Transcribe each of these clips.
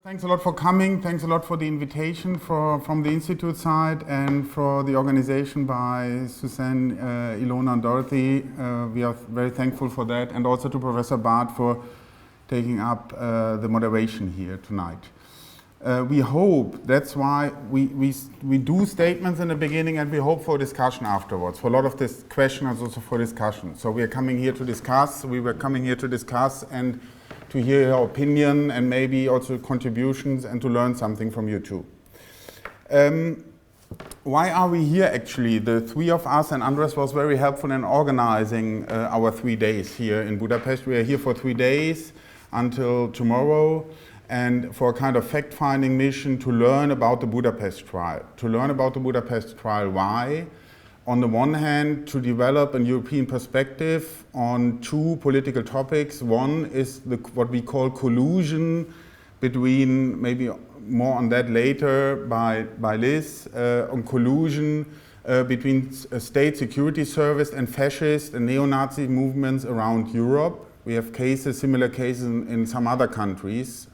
Thanks a lot for coming. Thanks a lot for the invitation from the Institute side and for the organization by Suzanne, Ilona and Dorothy. We are very thankful for that, and also to Professor Barth for taking up the moderation here tonight. We hope, that's why we do statements in the beginning, and we hope for discussion afterwards. For a lot of this question is also for discussion. So we are coming here to discuss, and to hear your opinion and maybe also contributions and to learn something from you too. Why are we here actually? The three of us, and András was very helpful in organizing our 3 days here in Budapest. We are here for 3 days until tomorrow, and for a kind of fact-finding mission to learn about the Budapest trial. To learn about the Budapest trial, why? On the one hand, to develop a European perspective on two political topics. One is what we call collusion between, maybe more on that later by Liz, on collusion between state security service and fascist and neo-Nazi movements around Europe. We have similar cases in some other countries.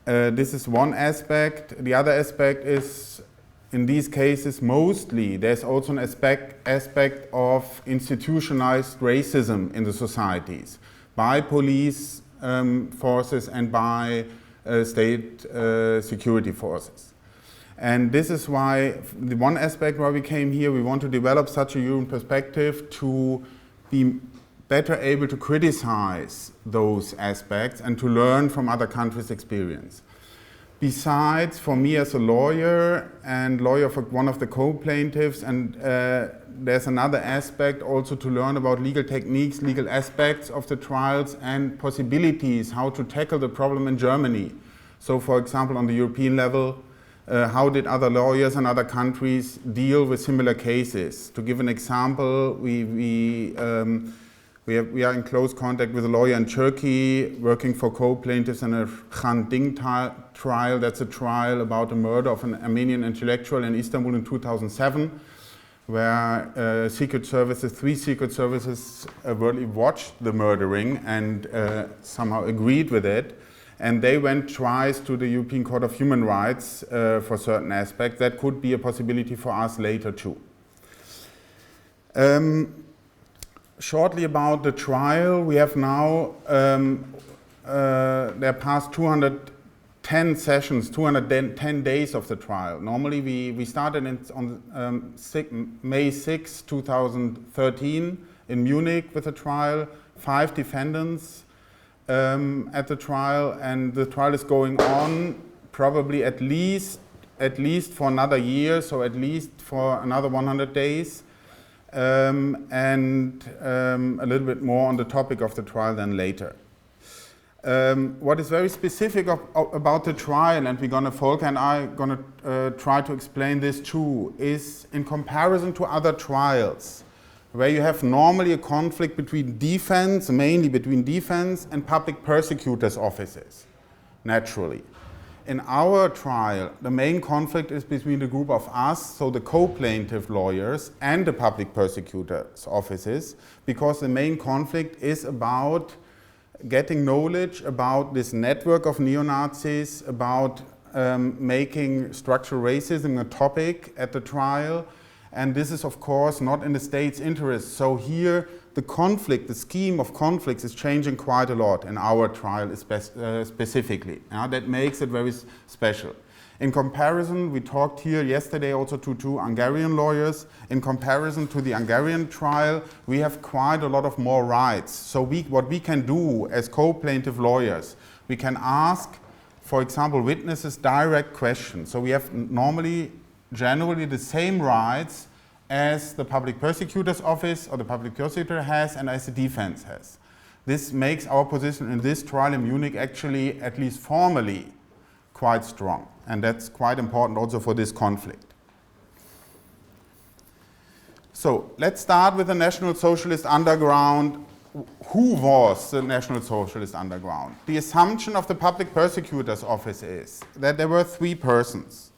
This is one aspect. The other aspect is, in these cases, mostly, there's also an aspect of institutionalized racism in the societies by police forces and by state security forces. And this is why, the one aspect why we came here, we want to develop such a European perspective to be better able to criticize those aspects and to learn from other countries' experience. Besides, for me as a lawyer and lawyer for one of the co-plaintiffs, and there's another aspect also to learn about legal techniques, legal aspects of the trials and possibilities how to tackle the problem in Germany. So for example, on the European level, how did other lawyers in other countries deal with similar cases? To give an example, we are in close contact with a lawyer in Turkey working for co-plaintiffs in a Hrant Dink trial. That's a trial about the murder of an Armenian intellectual in Istanbul in 2007, where three secret services watched the murdering and somehow agreed with it. And they went twice to the European Court of Human Rights for certain aspects. That could be a possibility for us later too. Shortly about the trial, we have now, there passed 210 sessions, 210 days of the trial. Normally we started on May 6, 2013 in Munich with the trial, 5 defendants at the trial, and the trial is going on probably at least for another year, so at least for another 100 days. And a little bit more on the topic of the trial than later. What is very specific about the trial, and Volker and I are going to try to explain this too, is in comparison to other trials, where you have normally a conflict between defense, mainly between defense and public prosecutors' offices, naturally. In our trial, the main conflict is between the group of us, so the co-plaintiff lawyers, and the public prosecutors' offices, because the main conflict is about getting knowledge about this network of neo-Nazis, about making structural racism a topic at the trial, and this is of course not in the state's interest. So here the conflict, the scheme of conflicts is changing quite a lot in our trial specifically. That makes it very special. In comparison, we talked here yesterday also to 2 Hungarian lawyers. In comparison to the Hungarian trial, we have quite a lot of more rights. So what we can do as co-plaintiff lawyers, we can ask, for example, witnesses direct questions. So we have generally the same rights as the public prosecutor's office or the public prosecutor has and as the defense has. This makes our position in this trial in Munich actually, at least formally, quite strong. And that's quite important also for this conflict. So let's start with the National Socialist Underground. Who was the National Socialist Underground? The assumption of the public prosecutor's office is that there were 3 persons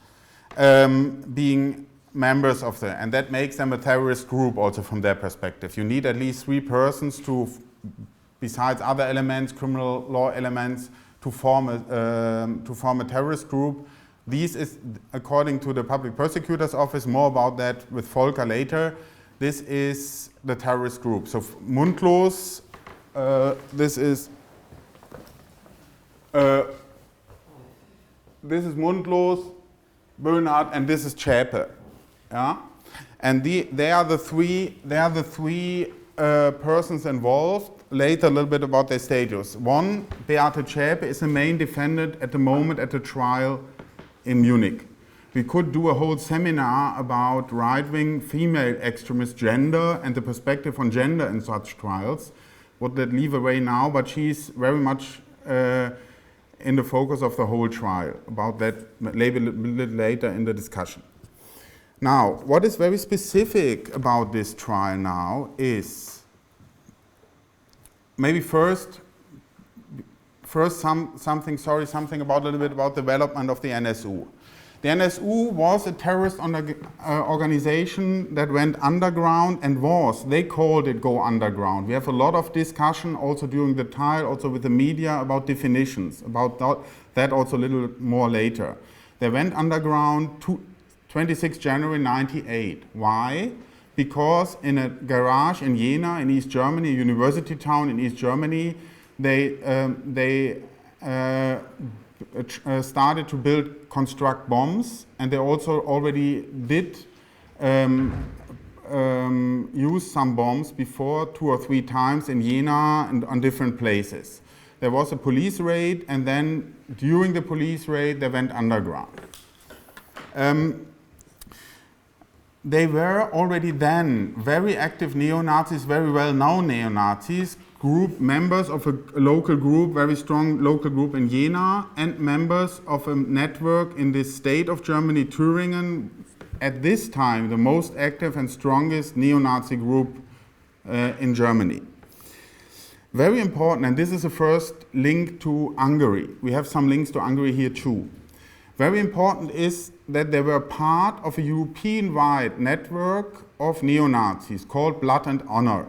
being members of and that makes them a terrorist group also from their perspective. You need at least 3 persons to, besides other elements, criminal law elements, to form a terrorist group. This is, according to the Public Prosecutor's Office, more about that with Volker later. This is the terrorist group. So Mundlos, this is Mundlos, Böhnhardt, and this is Zschäpe. Yeah? And they are the three persons involved. Later, a little bit about their status. One, Beate Zschäpe, is the main defendant at the moment at the trial in Munich. We could do a whole seminar about right-wing female extremist gender and the perspective on gender in such trials. Would that leave away now, but she's very much in the focus of the whole trial. About that maybe a little later in the discussion. Now, what is very specific about this trial now is maybe first something about a little bit about the development of the NSU. The NSU was a terrorist organization that went underground and they called it go underground. We have a lot of discussion also during the trial, also with the media about definitions, about that also a little more later. They went underground 26 January 98. Why? Because in a garage in Jena in East Germany, a university town in East Germany, they started to construct bombs, and they also already did use some bombs before 2 or 3 times in Jena and on different places. There was a police raid, and then during the police raid they went underground. They were already then very active neo-Nazis, very well-known neo-Nazis, members of a local group, very strong local group in Jena, and members of a network in the state of Germany, Thüringen, at this time the most active and strongest neo-Nazi group in Germany. Very important, and this is the first link to Hungary. We have some links to Hungary here too. Very important is that they were part of a European-wide network of neo-Nazis called Blood and Honor.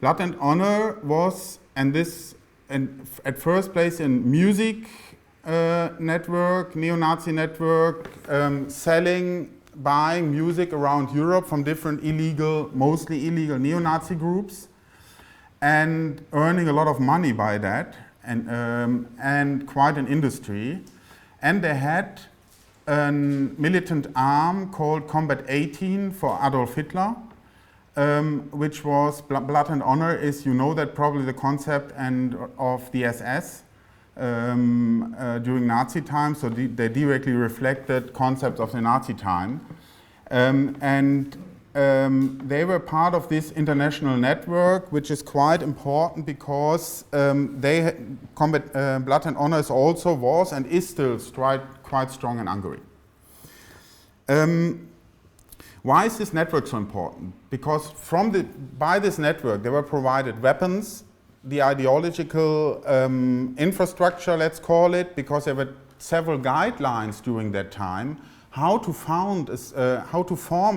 Blood and Honor was, at first place in music network, neo-Nazi network, buying music around Europe from different mostly illegal neo-Nazi groups, and earning a lot of money by that, and quite an industry. And they had a militant arm called Combat 18 for Adolf Hitler, which was Blood and Honor is, you know that probably, the concept of the SS during Nazi time, so they directly reflected concepts of the Nazi time. They were part of this international network, which is quite important because Blood and Honor was and is still quite strong in Hungary. Why is this network so important? Because by this network they were provided weapons, the ideological infrastructure, let's call it, because there were several guidelines during that time how to form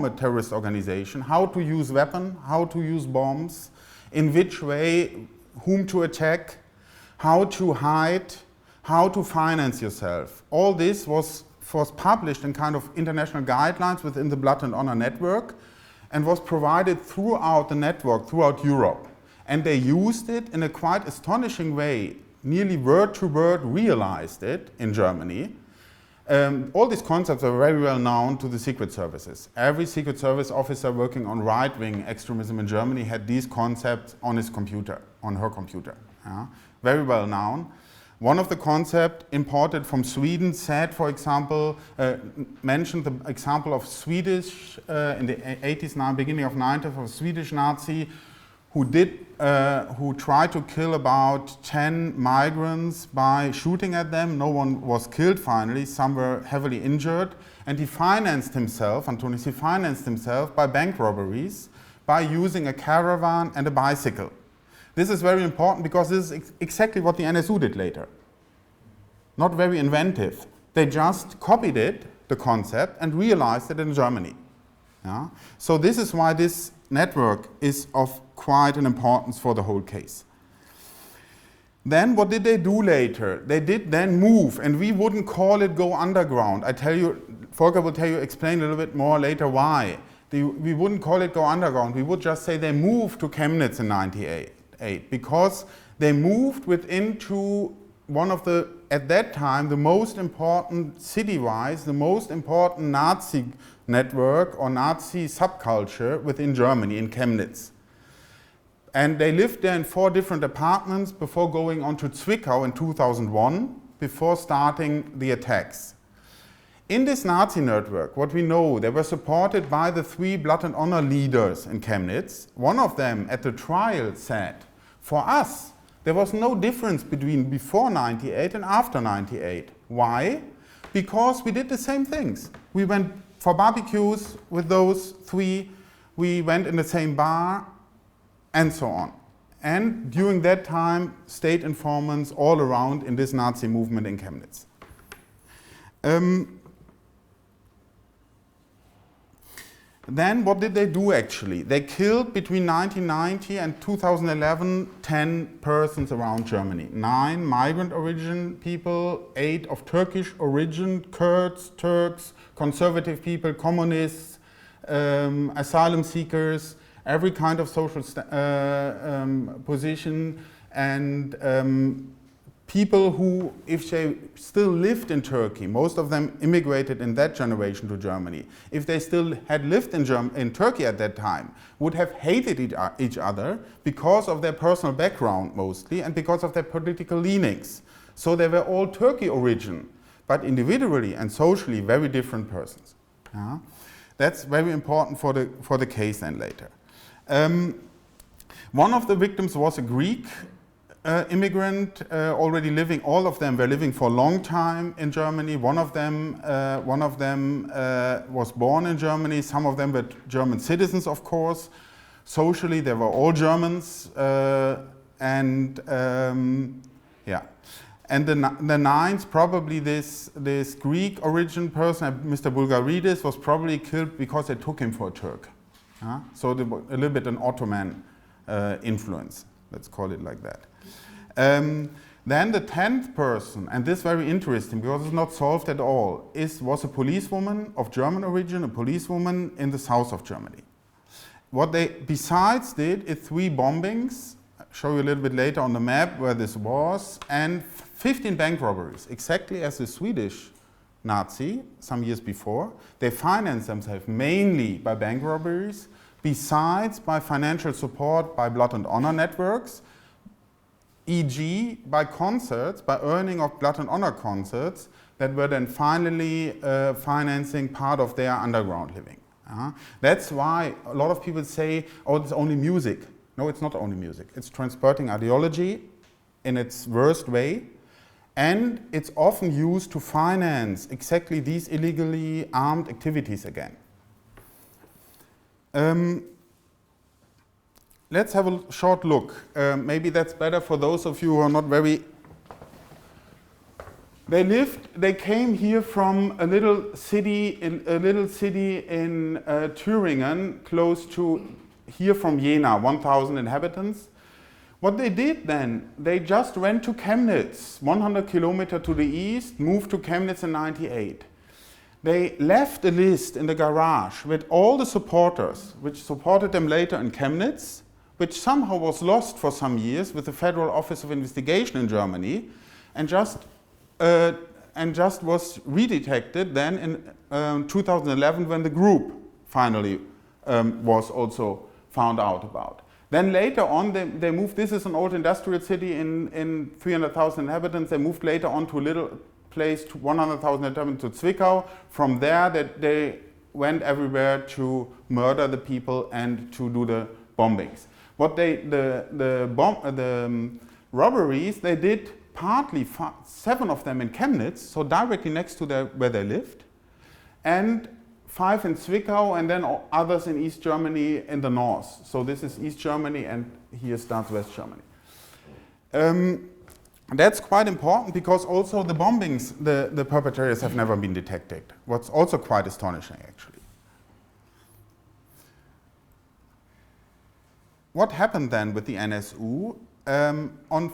a terrorist organization, how to use weapons, how to use bombs, in which way, whom to attack, how to hide, how to finance yourself. All this was published in kind of international guidelines within the Blood and Honor network and was provided throughout the network, throughout Europe. And they used it in a quite astonishing way, nearly word to word realized it in Germany. All these concepts are very well known to the secret services. Every secret service officer working on right-wing extremism in Germany had these concepts on his computer, on her computer. Very well known. One of the concepts imported from Sweden said, for example, mentioned the example of Swedish, in the 80s now, beginning of 90s, of a Swedish Nazi who tried to kill about 10 migrants by shooting at them. No one was killed finally, some were heavily injured, and he financed himself by bank robberies, by using a caravan and a bicycle. This is very important because this is exactly what the NSU did later. Not very inventive. They just copied it, the concept, and realized it in Germany. Yeah? So this is why this network is of quite an importance for the whole case. Then what did they do later? They did then move, and we wouldn't call it go underground. I tell you, Volker will tell you, explain a little bit more later why. We wouldn't call it go underground. We would just say they moved to Chemnitz in 1998 because they moved into one of the, at that time, the most important, city-wise, the most important Nazi network or Nazi subculture within Germany, in Chemnitz. And they lived there in 4 different apartments before going on to Zwickau in 2001, before starting the attacks. In this Nazi network, what we know, they were supported by the 3 blood and honor leaders in Chemnitz. One of them at the trial said, for us, there was no difference between before 98 and after 98. Why? Because we did the same things. We went for barbecues with those 3, we went in the same bar, and so on. And during that time, state informants all around in this Nazi movement in Chemnitz. Then what did they do actually? They killed between 1990 and 2011 10 persons around Germany. 9 migrant origin people, 8 of Turkish origin, Kurds, Turks, conservative people, communists, asylum seekers, every kind of social position, and people who, if they still lived in Turkey, most of them immigrated in that generation to Germany, if they still had lived in Turkey at that time, would have hated each other because of their personal background mostly and because of their political leanings. So they were all Turkey origin, but individually and socially very different persons. Yeah? That's very important for the case then later. One of the victims was a Greek immigrant already living. All of them were living for a long time in Germany. One of them was born in Germany. Some of them were German citizens, of course. Socially, they were all Germans, and yeah. And the 9th, probably this Greek origin person, Mr. Bulgaridis, was probably killed because they took him for a Turk. So a little bit an Ottoman influence, let's call it like that. Then the 10th person, and this is very interesting because it's not solved at all, was a policewoman of German origin, a policewoman in the south of Germany. What they besides did is 3 bombings, I'll show you a little bit later on the map where this was, and 15 bank robberies, exactly as the Swedish Nazi some years before. They financed themselves mainly by bank robberies, besides by financial support by blood and honor networks, e.g. by concerts, by earning of blood and honor concerts that were then finally financing part of their underground living. That's why a lot of people say, oh, it's only music. No, it's not only music. It's transporting ideology in its worst way, and it's often used to finance exactly these illegally armed activities again. Let's have a short look. Maybe that's better for those of you who are not very... They came here from a little city in Thüringen, close to here from Jena, 1,000 inhabitants. What they did then, they just went to Chemnitz, 100 kilometers to the east, moved to Chemnitz in 98. They left a list in the garage with all the supporters, which supported them later in Chemnitz, which somehow was lost for some years with the Federal Office of Investigation in Germany, and just was redetected then in 2011 when the group finally was also found out about. Then later on, they moved. This is an old industrial city in 300,000 inhabitants. They moved later on to a little place, to 100,000 inhabitants, to Zwickau. From there, they went everywhere to murder the people and to do the bombings. What the robberies, they did partly 7 of them in Chemnitz, so directly next to where they lived, and 5 in Zwickau, and then others in East Germany in the north. So this is East Germany, and here starts West Germany. That's quite important because also the bombings, the perpetrators have never been detected. What's also quite astonishing, actually. What happened then with the NSU? On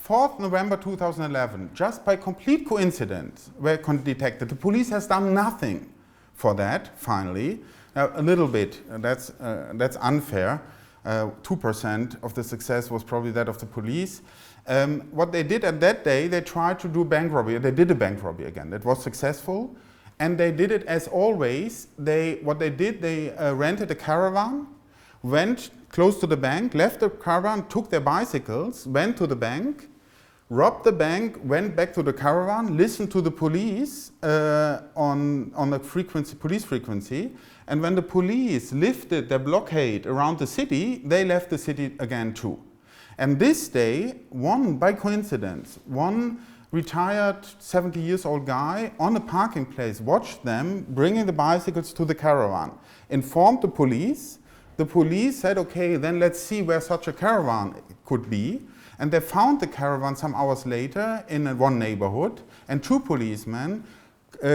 4th November 2011, just by complete coincidence, were detected. The police has done nothing for that, finally. A little bit, that's unfair. 2% of the success was probably that of the police. What they did at that day, they tried to do bank robbery. They did a bank robbery again. That was successful. And they did it as always. They rented a caravan, went close to the bank, left the caravan, took their bicycles, went to the bank, robbed the bank, went back to the caravan, listened to the police on the police frequency, and when the police lifted their blockade around the city, they left the city again too. And this day, by coincidence, one retired 70-year-old guy on a parking place watched them bringing the bicycles to the caravan, informed the police. The police said, okay, then let's see where such a caravan could be. And they found the caravan some hours later in one neighborhood, and 2 policemen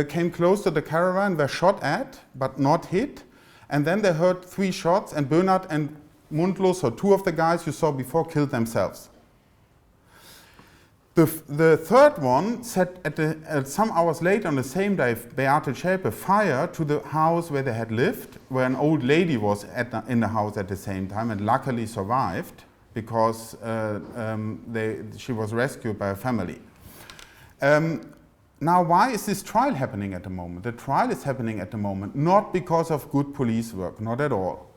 came close to the caravan, were shot at, but not hit. And then they heard 3 shots, and Bernhard and Mundlos, so 2 of the guys you saw before, killed themselves. The third one set some hours later on the same day, Beate Zschäpe fired to the house where they had lived, where an old lady was in the house at the same time and luckily survived because she was rescued by a family. Now, why is this trial happening at the moment? The trial is happening at the moment not because of good police work, not at all,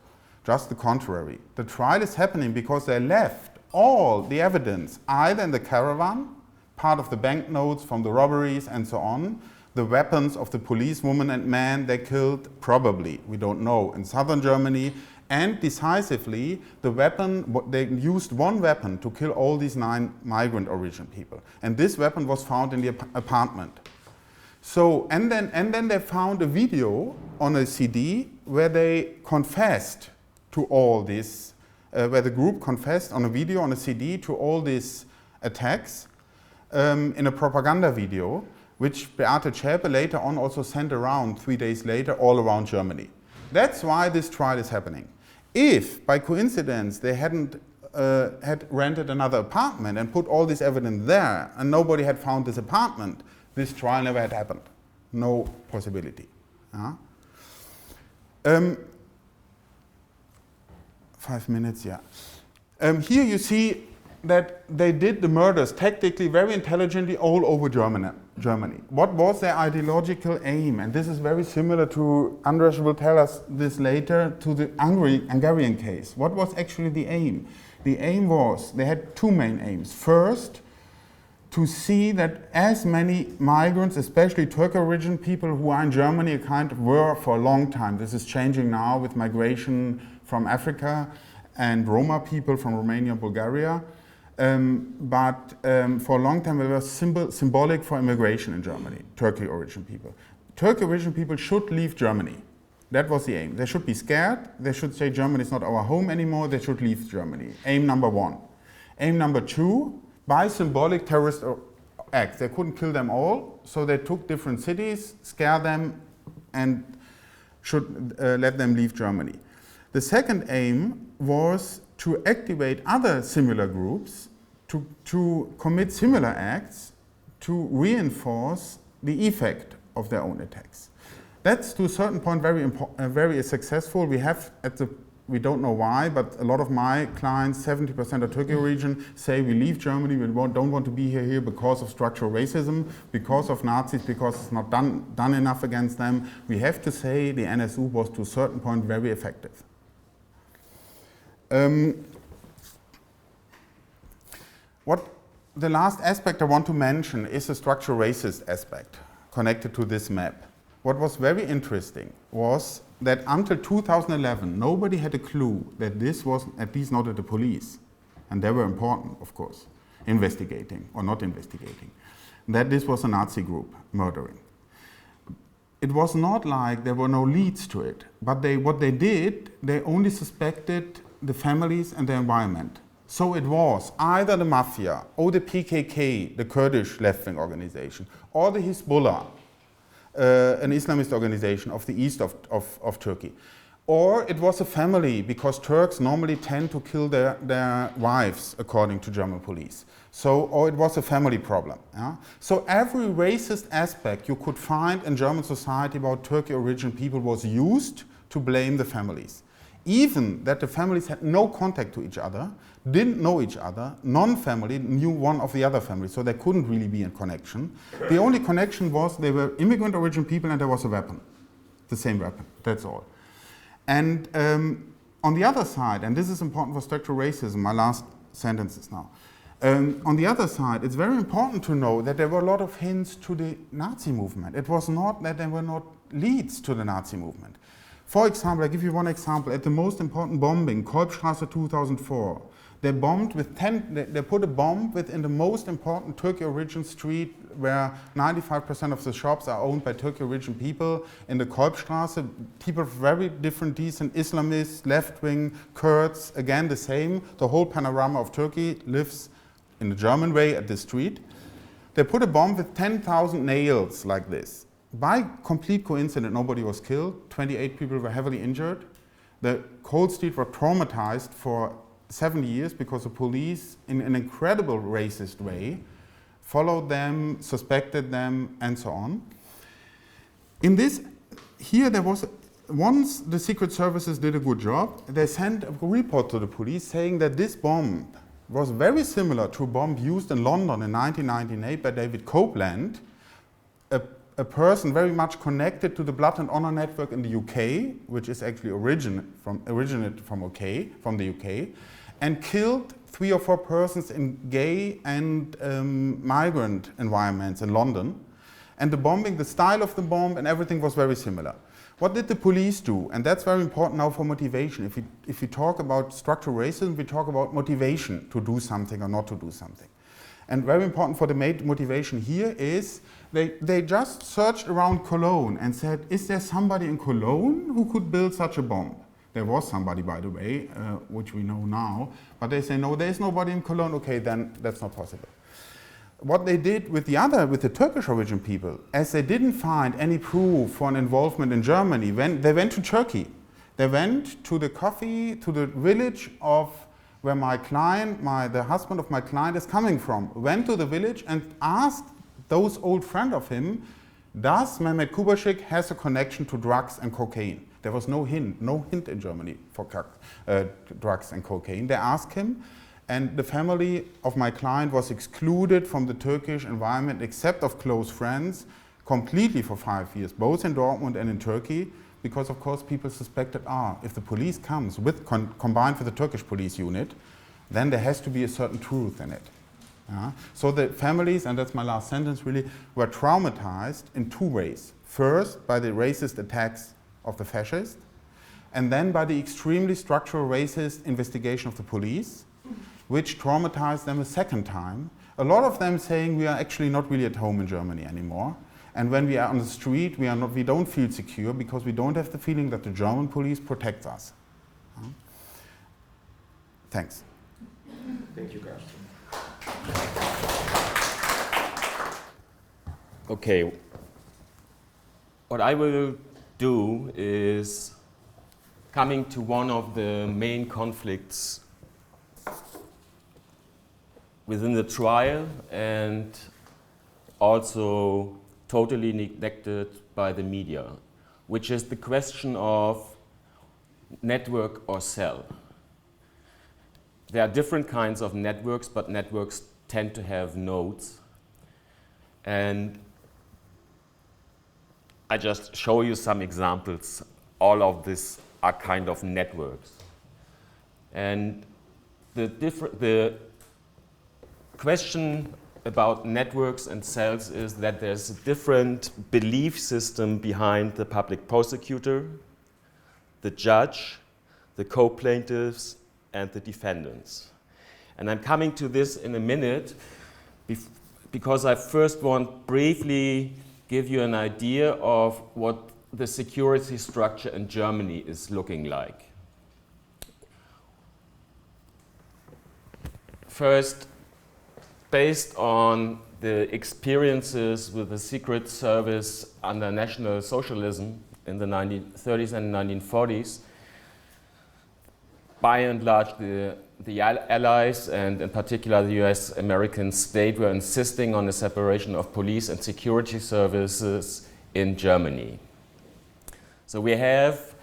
just the contrary. The trial is happening because they left all the evidence, either in the caravan, part of the banknotes from the robberies and so on, the weapons of the policewoman and man they killed, probably, we don't know, in southern Germany, and decisively, they used one weapon to kill all these 9 migrant origin people. And this weapon was found in the apartment. So, and then they found a video on a CD where they confessed to all this, where the group confessed on a video, on a CD, to all these attacks in a propaganda video, which Beate Zschäpe later on also sent around 3 days later all around Germany. That's why this trial is happening. If, by coincidence, they hadn't had rented another apartment and put all this evidence there and nobody had found this apartment, this trial never had happened. No possibility. 5 minutes, yeah. Here you see that they did the murders tactically, very intelligently all over Germany. What was their ideological aim? And this is very similar to, András will tell us this later, to the Hungarian case. What was actually the aim? The aim was, they had 2 main aims. First, to see that as many migrants, especially Turkish origin people who are in Germany, were for a long time. This is changing now with migration from Africa and Roma people from Romania and Bulgaria. But for a long time they were symbolic for immigration in Germany, Turkish origin people. Turkish origin people should leave Germany. That was the aim. They should be scared. They should say Germany is not our home anymore. They should leave Germany. Aim number 1. Aim number 2, by symbolic terrorist acts. They couldn't kill them all, so they took different cities, scare them, and should let them leave Germany. The second aim was to activate other similar groups to commit similar acts to reinforce the effect of their own attacks. That's to a certain point very successful. We don't know why, but a lot of my clients, 70% of Turkey region, say we leave Germany, we don't want to be here because of structural racism, because of Nazis, because it's not done enough against them. We have to say the NSU was to a certain point very effective. The last aspect I want to mention is the structural racist aspect connected to this map. What was very interesting was that until 2011, nobody had a clue that this was, at least not at the police, and they were important, of course, investigating or not investigating, that this was a Nazi group murdering. It was not like there were no leads to it, but what they did, they only suspected the families and the environment. So it was either the mafia or the PKK, the Kurdish left-wing organization, or the Hezbollah, an Islamist organization of the east of Turkey. Or it was a family, because Turks normally tend to kill their wives, according to German police. So, or it was a family problem. Yeah? So every racist aspect you could find in German society about Turkic origin people was used to blame the families. Even that the families had no contact to each other, didn't know each other, non-family knew one of the other family, so they couldn't really be in connection. The only connection was they were immigrant origin people and there was a weapon, the same weapon, that's all. And on the other side, and this is important for structural racism, my last sentences now. On the other side, it's very important to know that there were a lot of hints to the Nazi movement. It was not that there were not leads to the Nazi movement. For example, I give you one example. At the most important bombing, Kolbstrasse 2004, they bombed with they put a bomb within the most important Turkic origin street where 95% of the shops are owned by Turkic origin people in the Kolbstrasse. People of very different decent Islamists, left-wing, Kurds, again the same. The whole panorama of Turkey lives in the German way at the street. They put a bomb with 10,000 nails like this. By complete coincidence, nobody was killed. 28 people were heavily injured. The whole street was traumatized for 7 years because the police, in an incredible racist way, followed them, suspected them, and so on. In this, here there was, once the secret services did a good job, they sent a report to the police saying that this bomb was very similar to a bomb used in London in 1998 by David Copeland, a person very much connected to the Blood and Honor network in the UK, which is actually originated from the UK, and killed 3 or 4 persons in gay and migrant environments in London. And the bombing, the style of the bomb and everything was very similar. What did the police do? And that's very important now for motivation. If we talk about structural racism, we talk about motivation to do something or not to do something. And very important for the motivation here is they just searched around Cologne and said, is there somebody in Cologne who could build such a bomb? There was somebody, by the way, which we know now, but they say, no, there's nobody in Cologne, okay, then that's not possible. What they did with the Turkish origin people, as they didn't find any proof for an involvement in Germany, they went to Turkey. They went to the village of where my client, the husband of my client is coming from, went to the village and asked those old friends of him, does Mehmet Kubaschik has a connection to drugs and cocaine? There was no hint in Germany for drugs and cocaine. They asked him, and the family of my client was excluded from the Turkish environment except of close friends completely for 5 years, both in Dortmund and in Turkey, because of course people suspected, if the police comes combined with the Turkish police unit, then there has to be a certain truth in it. So the families, and that's my last sentence really, were traumatized in 2 ways. First, by the racist attacks of the fascists, and then by the extremely structural racist investigation of the police, which traumatized them a second time. A lot of them saying we are actually not really at home in Germany anymore. And when we are on the street, we don't feel secure because we don't have the feeling that the German police protects us. Thanks. Thank you, Carsten. Okay. What I will do is coming to one of the main conflicts within the trial and also totally neglected by the media, which is the question of network or cell. There are different kinds of networks, but networks tend to have nodes. And I just show you some examples. All of these are kind of networks. And the question about networks and cells is that there's a different belief system behind the public prosecutor, the judge, the co-plaintiffs, and the defendants. And I'm coming to this in a minute because I first want briefly give you an idea of what the security structure in Germany is looking like. First, based on the experiences with the Secret Service under National Socialism in the 1930s and 1940s, by and large, the allies, and in particular the US-American state, were insisting on the separation of police and security services in Germany. So we have,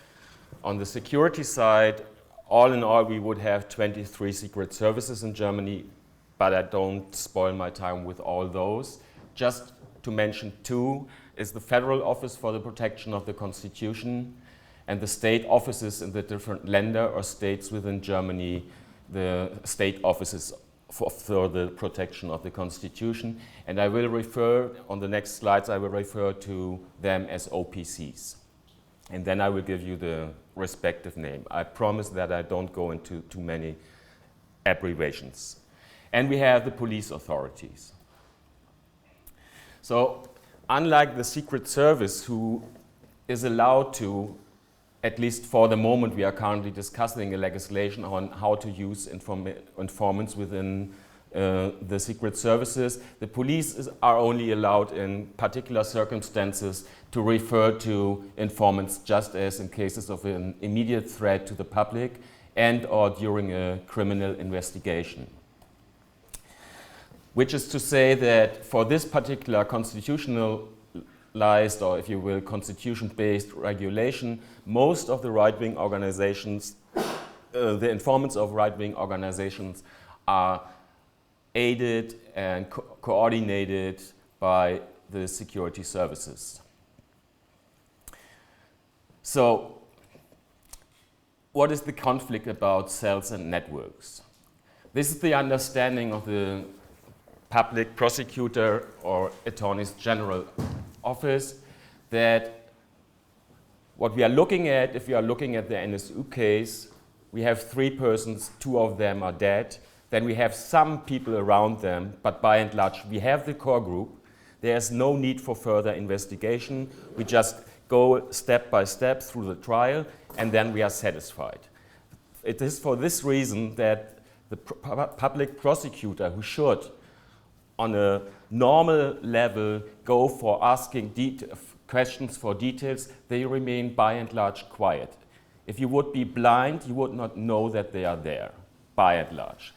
on the security side, all in all, we would have 23 secret services in Germany, but I don't spoil my time with all those. Just to mention two is the Federal Office for the Protection of the Constitution and the state offices in the different Länder or states within Germany, the state offices for the protection of the Constitution. And I will refer, on the next slides, I will refer to them as OPCs. And then I will give you the respective name. I promise that I don't go into too many abbreviations. And we have the police authorities. So unlike the Secret Service, who is allowed to, at least for the moment, we are currently discussing a legislation on how to use informants within the secret services. The police are only allowed in particular circumstances to refer to informants, just as in cases of an immediate threat to the public and or during a criminal investigation. Which is to say that for this particular constitutionalized, or if you will, constitution-based regulation, most of the right-wing organizations, the informants of right-wing organizations are aided and coordinated by the security services. So, what is the conflict about cells and networks? This is the understanding of the public prosecutor or attorney's general office, that what we are looking at, if we are looking at the NSU case, we have 3 persons, 2 of them are dead. Then we have some people around them, but by and large, we have the core group. There's no need for further investigation. We just go step by step through the trial, and then we are satisfied. It is for this reason that the public prosecutor, who should, on a normal level, go for asking questions for details, they remain by and large quiet. If you would be blind, you would not know that they are there, by and large.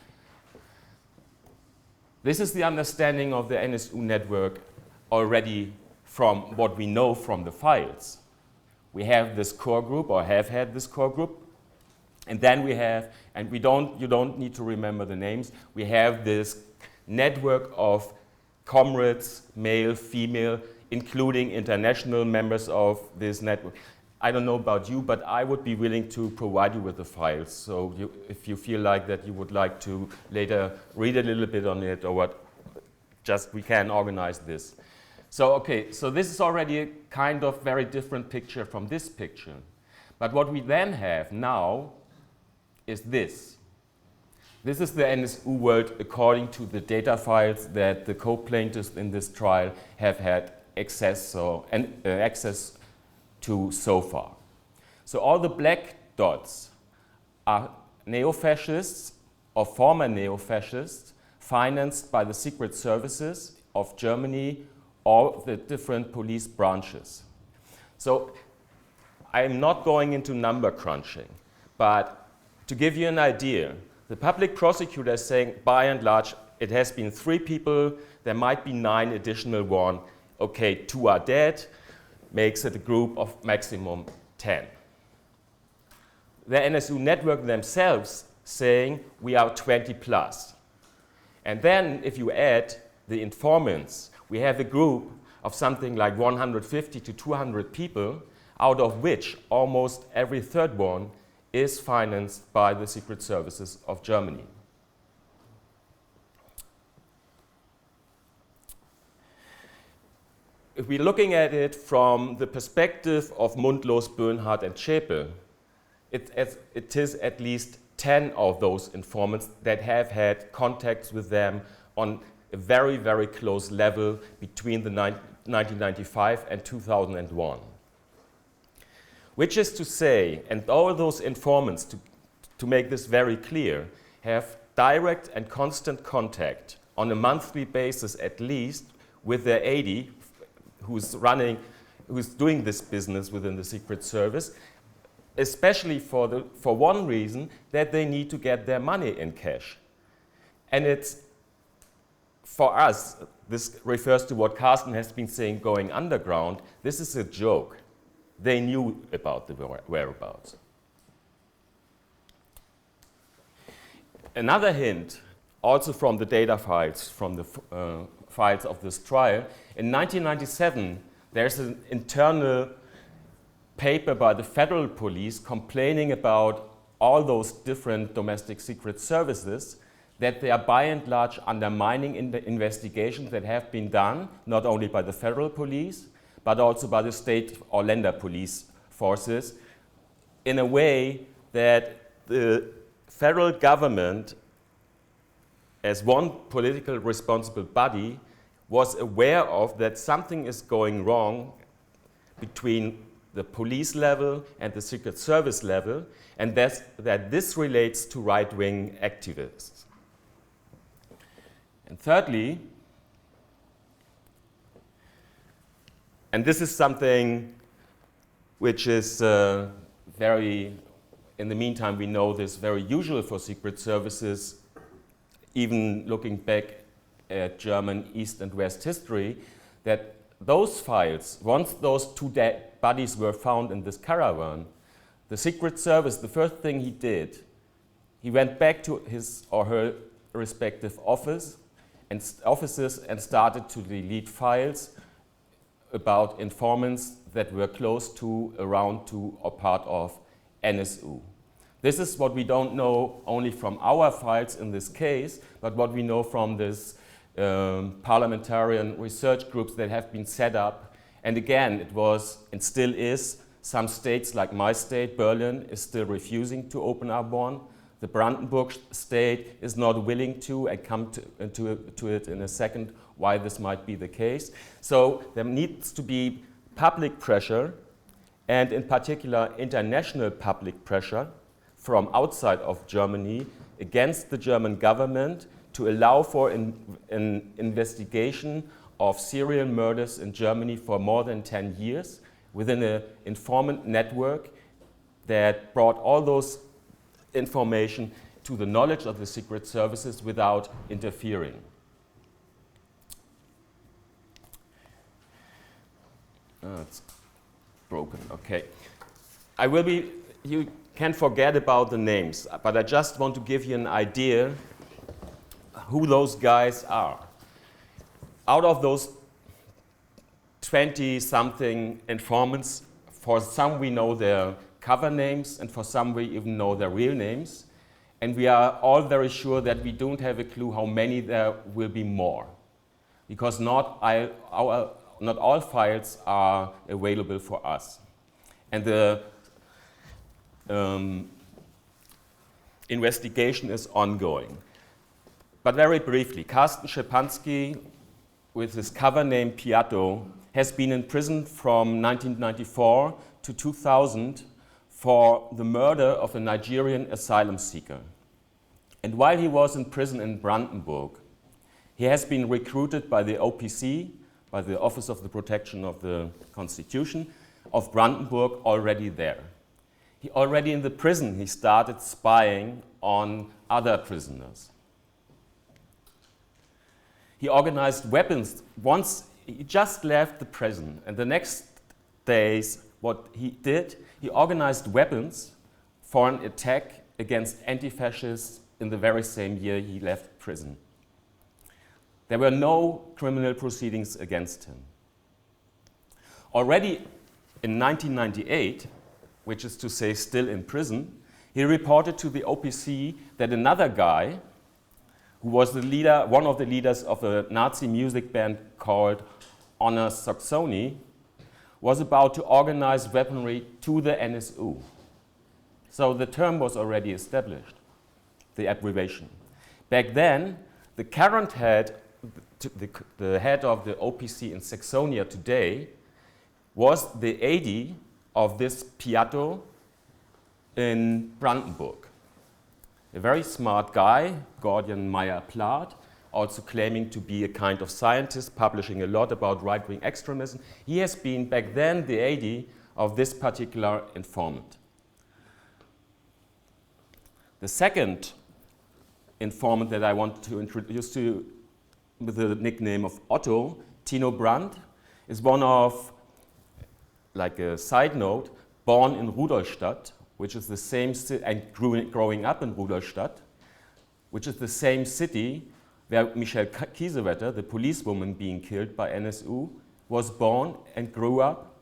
This is the understanding of the NSU network already from what we know from the files. We have this core group, or have had this core group, and then we have, and you don't need to remember the names, we have this network of comrades, male, female, including international members of this network. I don't know about you, but I would be willing to provide you with the files. So if you feel like that you would like to later read a little bit on it or what, just we can organize this. So okay, so this is already a kind of very different picture from this picture. But what we then have now is this. This is the NSU world according to the data files that the co-plaintiffs in this trial have had access to so far. So all the black dots are neo-fascists or former neo-fascists financed by the secret services of Germany or the different police branches. So I'm not going into number crunching, but to give you an idea, the public prosecutor is saying, by and large, it has been 3 people, there might be 9 additional ones. Okay, 2 are dead, makes it a group of maximum 10. The NSU network themselves saying we are 20 plus. And then if you add the informants, we have a group of something like 150 to 200 people, out of which almost every 3rd one is financed by the secret services of Germany. If we're looking at it from the perspective of Mundlos, Böhnhardt, and Schäpe, it is at least 10 of those informants that have had contacts with them on a very, very close level between the 1995 and 2001. Which is to say, and all those informants, to make this very clear, have direct and constant contact on a monthly basis at least with their 80 who's doing this business within the Secret Service, especially for one reason, that they need to get their money in cash. And it's, for us, this refers to what Carsten has been saying, going underground. This is a joke. They knew about the whereabouts. Another hint, also from the data files, from the files of this trial, in 1997, there's an internal paper by the federal police complaining about all those different domestic secret services, that they are by and large undermining in the investigations that have been done, not only by the federal police, but also by the state or Länder police forces, in a way that the federal government, as one political responsible body, was aware of that something is going wrong between the police level and the secret service level, and that this relates to right-wing activists. And thirdly, and this is something which is very, in the meantime we know this, very usual for secret services, even looking back at German East and West history, that those files, once those two dead bodies were found in this caravan, the Secret Service, the first thing he did, he went back to his or her respective offices and started to delete files about informants that were close to, around to, or part of NSU. This is what we don't know only from our files in this case, but what we know from this parliamentarian research groups that have been set up. And again, it was and still is, some states like my state, Berlin, is still refusing to open up one. The Brandenburg state is not willing to, and come to it in a second, why this might be the case. So there needs to be public pressure, and in particular international public pressure from outside of Germany against the German government to allow for an investigation of serial murders in Germany for more than 10 years within an informant network that brought all those information to the knowledge of the secret services without interfering. It's broken, okay. You can forget about the names, but I just want to give you an idea who those guys are. Out of those 20-something informants, for some we know their cover names, and for some we even know their real names. And we are all very sure that we don't have a clue how many there will be more, because not all files are available for us. And the investigation is ongoing. But very briefly, Carsten Szczepanski, with his cover name Piatto, has been in prison from 1994 to 2000 for the murder of a Nigerian asylum seeker. And while he was in prison in Brandenburg, he has been recruited by the OPC, by the Office of the Protection of the Constitution of Brandenburg, already there. Already in the prison, he started spying on other prisoners. He organized weapons. Once he just left the prison, and the next days, what he did, he organized weapons for an attack against anti-fascists in the very same year he left prison. There were no criminal proceedings against him. Already in 1998, which is to say still in prison, he reported to the OPC that another guy, who was the leader, one of the leaders of a Nazi music band called Honor Saxony, was about to organize weaponry to the NSU. So the term was already established, the abbreviation. Back then, the current head, the head of the OPC in Saxonia today, was the AD of this Piatto in Brandenburg. A very smart guy, Gordian Meyer-Plath, also claiming to be a kind of scientist, publishing a lot about right-wing extremism. He has been back then the AD of this particular informant. The second informant that I want to introduce to you with the nickname of Otto, Tino Brandt, is one of, like a side note, born in Rudolstadt, which is the same city, and growing up in Rudolstadt, which is the same city where Michelle Kiesewetter, the policewoman being killed by NSU, was born and grew up.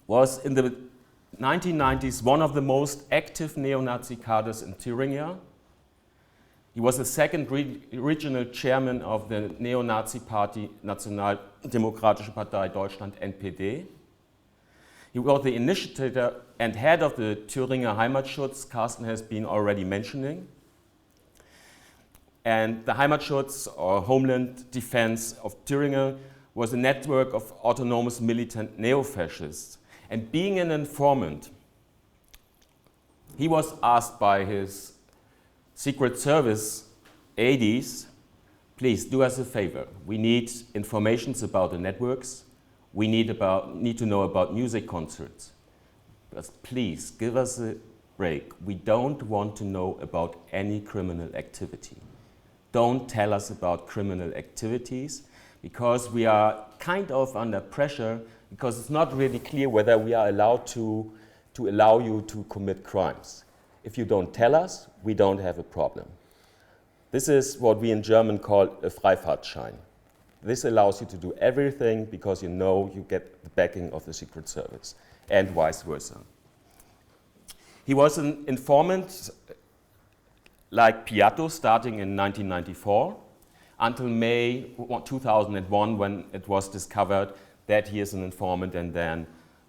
Was in the 1990s one of the most active neo-Nazi cadres in Thuringia. He was the second regional chairman of the neo-Nazi party Nationaldemokratische Partei Deutschland, NPD. He was the initiator and head of the Thüringer Heimatschutz, Carsten has been already mentioning. And the Heimatschutz, or Homeland Defense of Thüringer, was a network of autonomous militant neo-fascists. And being an informant, he was asked by his Secret Service aides, please do us a favor. We need information about the networks. We need to know about music concerts. But please give us a break. We don't want to know about any criminal activity. Don't tell us about criminal activities, because we are kind of under pressure, because it's not really clear whether we are allowed to allow you to commit crimes. If you don't tell us, we don't have a problem. This is what we in German call a Freifahrtschein. This allows you to do everything because you know you get the backing of the Secret Service, and vice versa. He was an informant like Piatto starting in 1994 until May 2001, when it was discovered that he is an informant, and then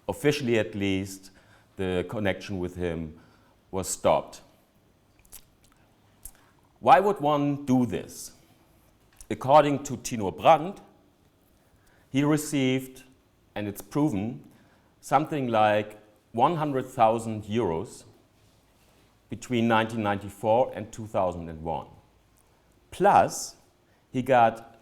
officially at least the connection with him was stopped. Why would one do this? According to Tino Brandt, he received, and it's proven, something like 100,000 euros between 1994 and 2001. Plus, he got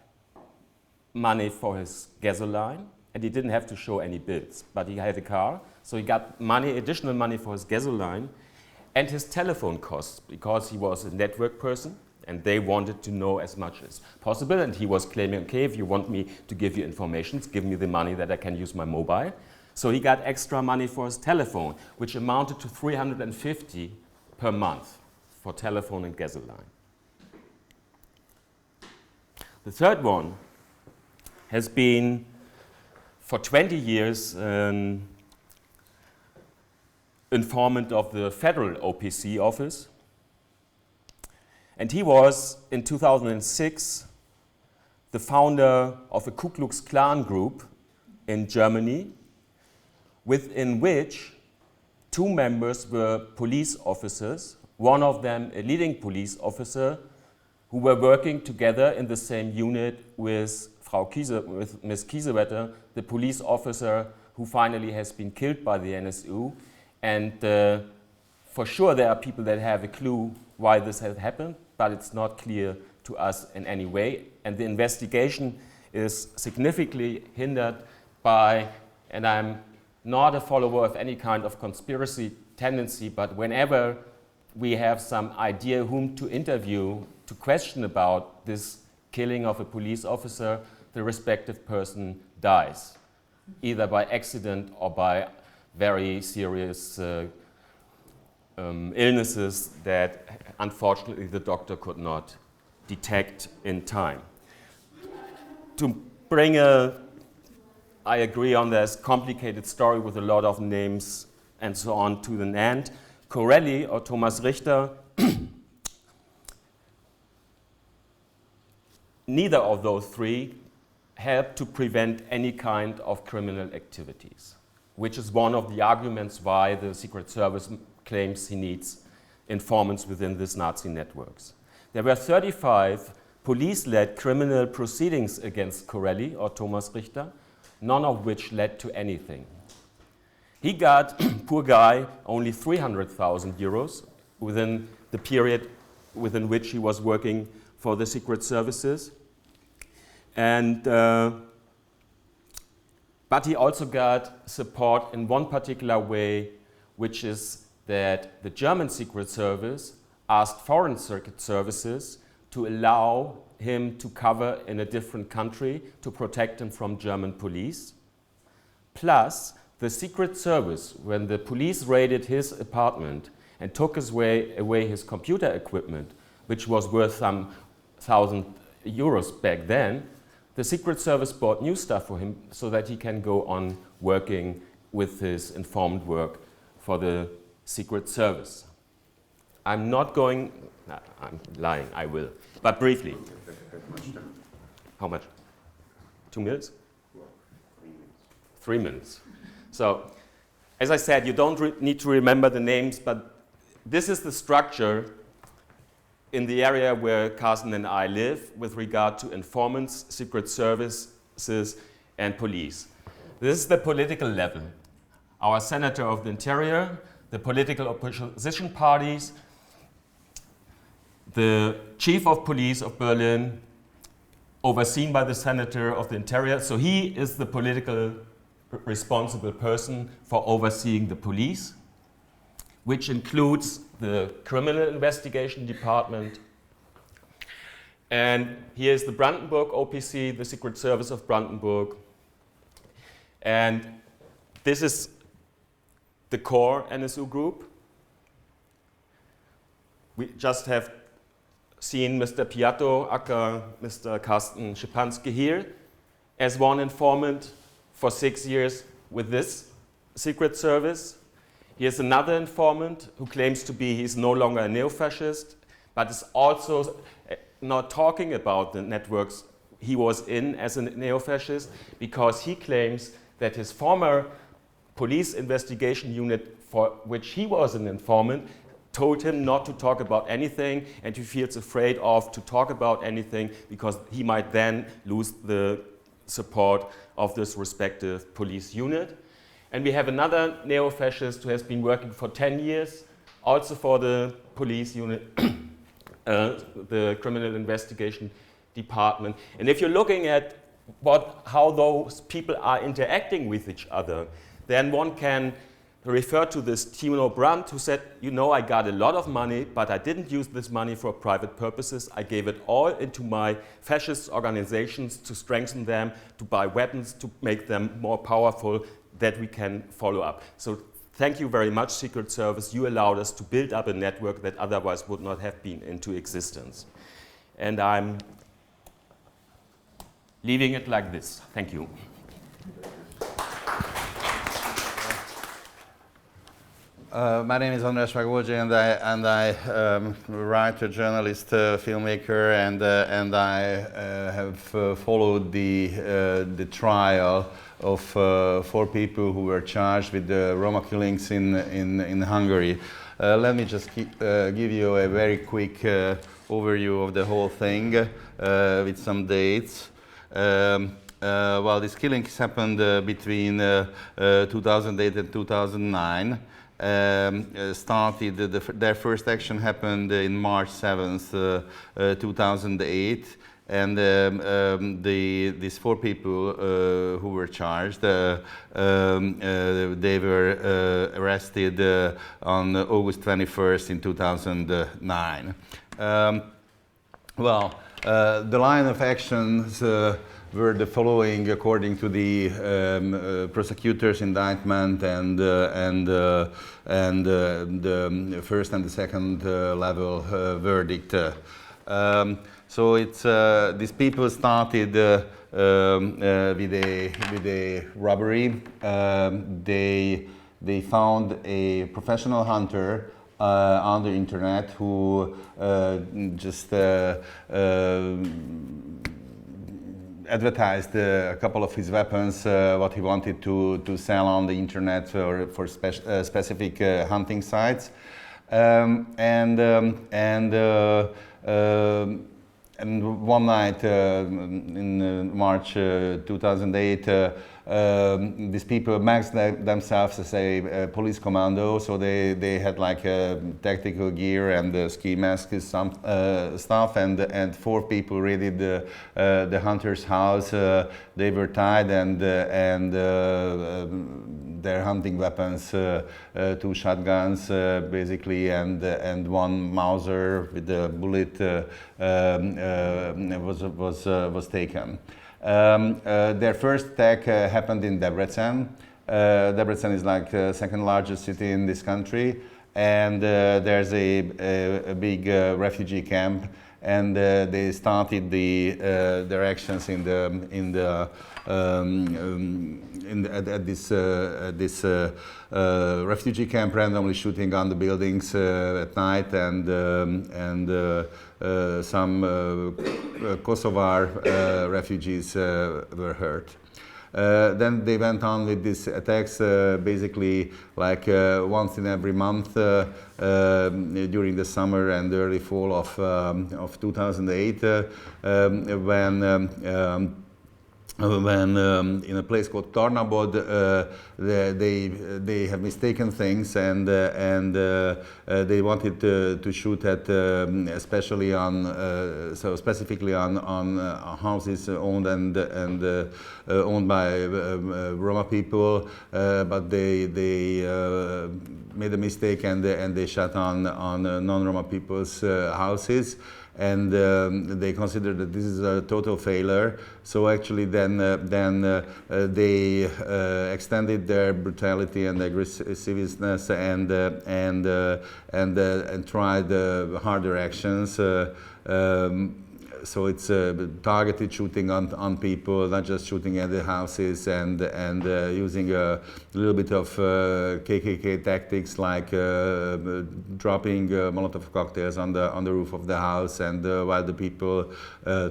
money for his gasoline, and he didn't have to show any bills, but he had a car, so he got money, additional money for his gasoline and his telephone costs, because he was a network person and they wanted to know as much as possible, and he was claiming, okay, if you want me to give you information, give me the money that I can use my mobile. So he got extra money for his telephone, which amounted to 350 per month for telephone and gasoline. The third one has been for 20 years an informant of the federal OPC office. And he was, in 2006, the founder of a Ku Klux Klan group in Germany, within which two members were police officers, one of them a leading police officer, who were working together in the same unit with Ms. Kiesewetter, the police officer who finally has been killed by the NSU. And for sure there are people that have a clue why this has happened, but it's not clear to us in any way. And the investigation is significantly hindered by, and I'm not a follower of any kind of conspiracy tendency, but whenever we have some idea whom to interview to question about this killing of a police officer, the respective person dies, either by accident or by very serious illnesses that unfortunately the doctor could not detect in time. To bring I agree on this complicated story with a lot of names and so on to the end, Karoly or Thomas Richter, neither of those three help to prevent any kind of criminal activities, which is one of the arguments why the Secret Service claims he needs informants within these Nazi networks. There were 35 police-led criminal proceedings against Karoly or Thomas Richter, none of which led to anything. He got, poor guy, only 300,000 euros within the period within which he was working for the Secret Services. And, but he also got support in one particular way, which is that the German Secret Service asked foreign circuit services to allow him to cover in a different country to protect him from German police. Plus, the Secret Service, when the police raided his apartment and took away his computer equipment, which was worth some €1,000 back then, the Secret Service bought new stuff for him so that he can go on working with his informed work for the Secret Service. I'm not going, no, I'm lying, I will, but briefly. How much? 2 minutes? 3 minutes. So, as I said, you don't need to remember the names, but this is the structure in the area where Carsten and I live with regard to informants, secret services, and police. This is the political level. Our Senator of the Interior, the political opposition parties, the Chief of Police of Berlin, overseen by the Senator of the Interior. So he is the political responsible person for overseeing the police, which includes the criminal investigation department. And here's the Brandenburg OPC, the Secret Service of Brandenburg. And this is the core NSU group. We just have seen Mr. Piatto, aka Mr. Carsten Szypanski here, as one informant for 6 years with this secret service. Here's another informant who claims to be, he's no longer a neo-fascist, but is also not talking about the networks he was in as a neo-fascist, because he claims that his former police investigation unit, for which he was an informant, told him not to talk about anything, and he feels afraid of to talk about anything because he might then lose the support of this respective police unit. And we have another neo-fascist who has been working for 10 years, also for the police unit, the criminal investigation department. And if you're looking at how those people are interacting with each other, then one can refer to this Tino Brandt, who said, you know, I got a lot of money, but I didn't use this money for private purposes. I gave it all into my fascist organizations to strengthen them, to buy weapons, to make them more powerful, that we can follow up. So thank you very much, Secret Service. You allowed us to build up a network that otherwise would not have been into existence. And I'm leaving it like this. Thank you. My name is András Vágvölgyi, and I writer, journalist, filmmaker, and I have followed the trial of 4 people who were charged with the Roma killings in Hungary. Let me just give you a very quick overview of the whole thing with some dates. Well, these killings happened between 2008 and 2009. Their first action happened in March 7th, 2008, and these 4 people who were charged, they were arrested on August 21st in 2009. Well, the line of actions were the following, according to the prosecutor's indictment and the first and the second level verdict. So it's these people started with a robbery. They found a professional hunter on the internet who just advertised a couple of his weapons, what he wanted to sell on the internet for specific hunting sites, and one night in March 2008, these people masked themselves as a police commando, so they had like tactical gear and ski masks, some stuff, and 4 people raided the hunter's house. They were tied and their hunting weapons, 2 shotguns basically, and 1 Mauser with a bullet was taken. Their first attack happened in Debrecen. Debrecen is like the 2nd largest city in this country, and there's a big refugee camp, and they started their actions at this refugee camp, randomly shooting on the buildings at night, and some Kosovar refugees were hurt. Then they went on with these attacks basically like once in every month during the summer and early fall of 2008 when in a place called Tarnabod they have mistaken things, and they wanted to shoot at especially on so specifically on houses owned owned by Roma people, but they made a mistake and they shot on non-Roma people's houses. And they considered that this is a total failure. So actually, then they extended their brutality and aggressiveness and tried harder actions. So it's targeted shooting on people, not just shooting at the houses, and using a little bit of KKK tactics, like dropping Molotov cocktails on the roof of the house, and while the people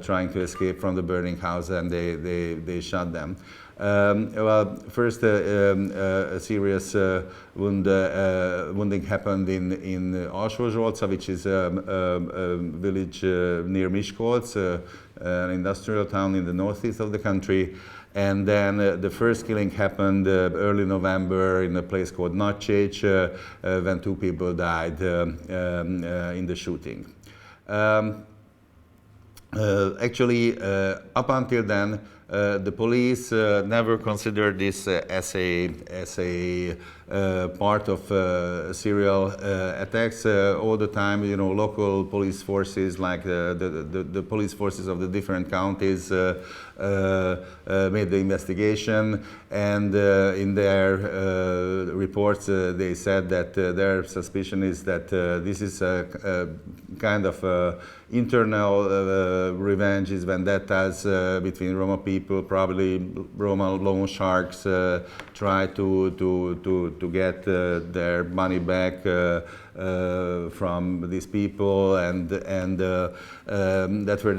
trying to escape from the burning house, and they shot them. Well, first a serious wounding happened in Alsó-Zsolca, which is a village near Miskolc, an industrial town in the northeast of the country. And then the first killing happened early November in a place called Nagyécs, when 2 people died in the shooting. Actually, up until then, the police never considered this as a part of serial attacks. All the time, you know, local police forces, like the police forces of the different counties, made the investigation, and in their reports they said that their suspicion is that this is a kind of internal revenges, vendettas between Roma people. Probably Roma loan sharks try to get their money back from these people, and that were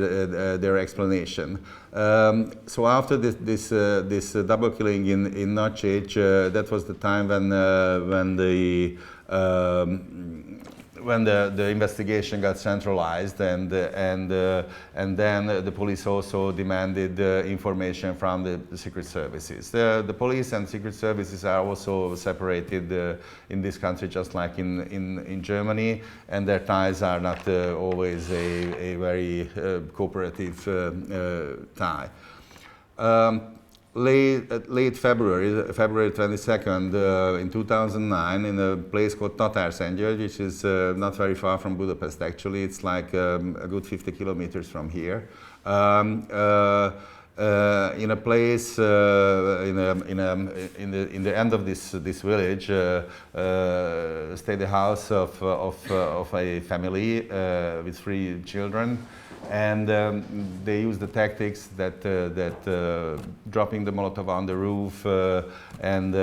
their explanation. So after this double killing in Nagyécs, that was the time when the investigation got centralized, and then the police also demanded information from the secret services. The police and secret services are also separated in this country, just like in Germany, and their ties are not always a very cooperative tie. Late February 22nd, in 2009, in a place called Tatárszentgyörgy, which is not very far from Budapest. Actually, it's like a good 50 kilometers from here. In a place in the end of this village, stayed the house of a family with 3 children. And they used the tactics that dropping the Molotov on the roof and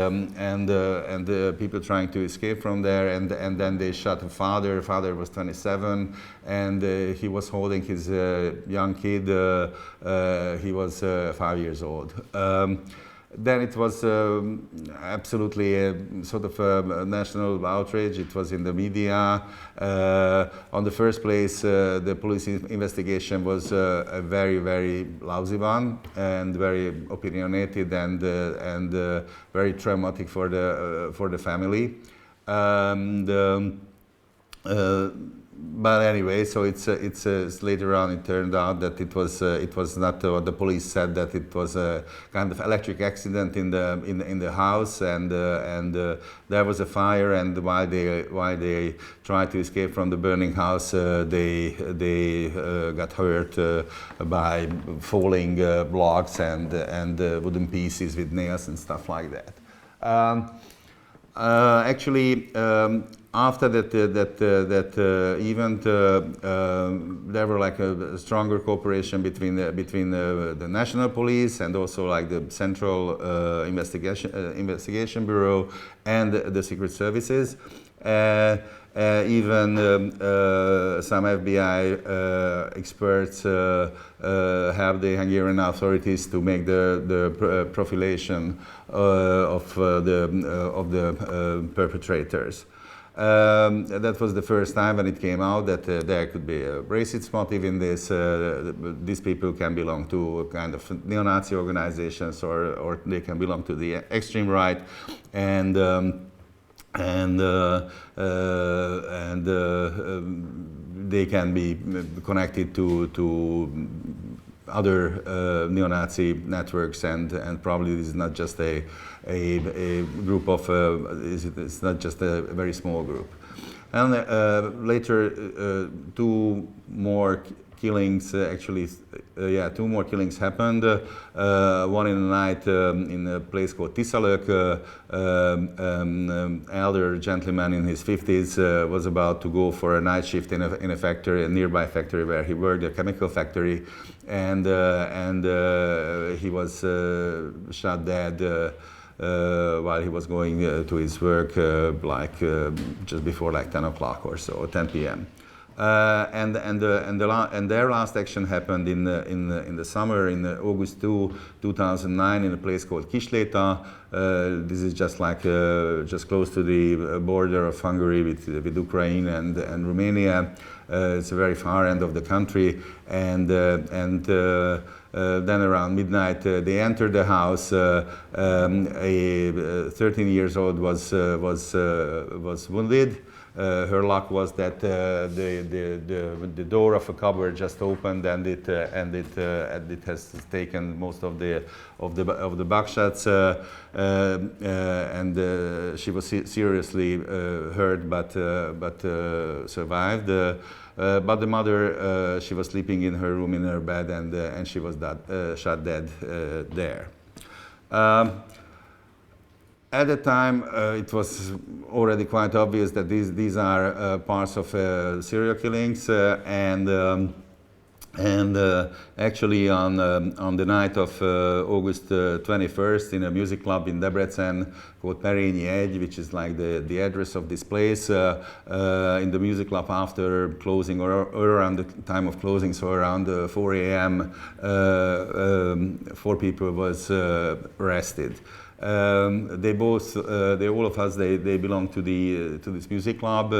people trying to escape from there, and then they shot the father. The father was 27, and he was holding his young kid. He was 5 years old. then it was absolutely a sort of a national outrage. It was in the media. On the first place, the police investigation was a very, very lousy one and very opinionated and very traumatic for the family. But anyway, so it's later on it turned out that it was not what the police said, that it was a kind of electric accident in the house, and there was a fire, and while they tried to escape from the burning house, they got hurt by falling blocks and wooden pieces with nails and stuff like that. Actually. After that event, there were like a stronger cooperation between the national police and also like the central investigation bureau and the secret services. Even some FBI experts have the Hungarian authorities to make the profilation of the perpetrators. That was the first time when it came out that there could be a racist motive in this. These people can belong to kind of neo-Nazi organizations, or they can belong to the extreme right, and they can be connected to other neo-Nazi networks, and probably this is not just a group of, it's not just a very small group. And later, two more killings, two more killings happened. One in the night in a place called Tiszalök. Elder gentleman in his 50s was about to go for a night shift in a factory, a nearby factory where he worked, a chemical factory, and he was shot dead while he was going to his work, just before 10 o'clock or so, 10 p.m. And their last action happened in the summer, in August 2009, in a place called Kisléta. This is just just close to the border of Hungary with Ukraine and Romania. It's a very far end of the country, and then around midnight they entered the house. A 13 years old was wounded. Her luck was that the door of a cupboard just opened, and it has taken most of the buckshots, and she was seriously hurt, but survived. But the mother, she was sleeping in her room in her bed, and she was shot dead there. At the time, it was already quite obvious that these are parts of serial killings, and actually on the night of August 21st, in a music club in Debrecen called Perényi 1, which is like the address of this place, in the music club after closing, or around the time of closing, so around 4 a.m., 4 people was arrested. All of us, they belong to this music club.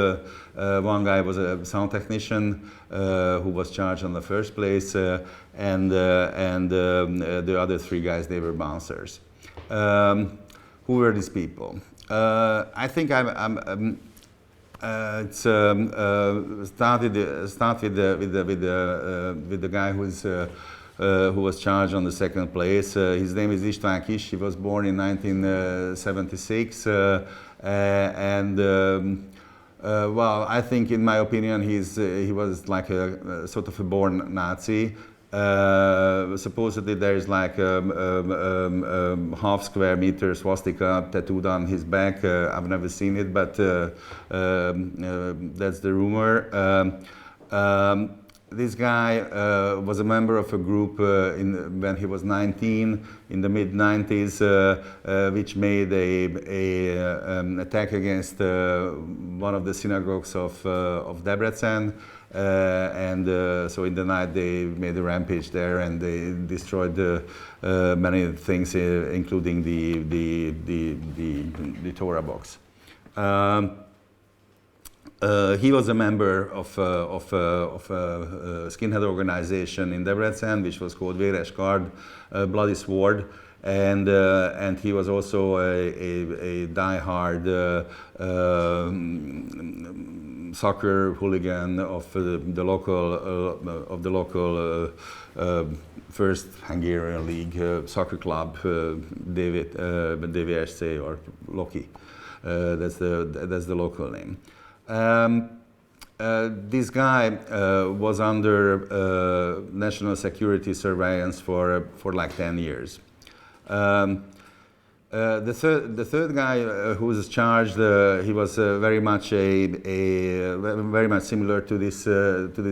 One guy was a sound technician who was charged in the first place, and the other 3 guys, they were bouncers. Who were these people? I think it started with the guy who was charged on the second place. His name is István Kiss. He was born in 1976, well, I think, in my opinion, he was like a sort of a born Nazi. Supposedly there is like half square meter swastika tattooed on his back. I've never seen it, but that's the rumor. This guy was a member of a group when he was 19, in the mid-90s, which made an attack against one of the synagogues of Debrecen, So in the night they made a rampage there, and they destroyed many things, including the Torah box. He was a member of a skinhead organization in Debrecen, which was called Véres Kard, Bloody Sword, and he was also a die-hard soccer hooligan of the local first Hungarian league soccer club, DVSC or Loki. That's the local name. This guy was under national security surveillance for like 10 years. The third guy who was charged, he was very much very much similar to this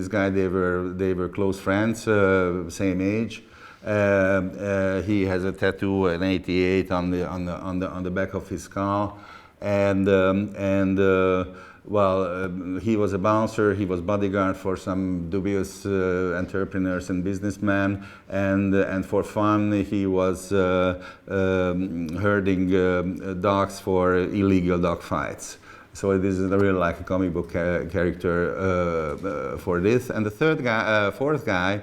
guy. They were close friends, same age. He has a tattoo, an 88 on the back of his skull, he was a bouncer, he was bodyguard for some dubious entrepreneurs and businessmen, and for fun he was herding dogs for illegal dog fights. So it is really like a comic book character for this. And the fourth guy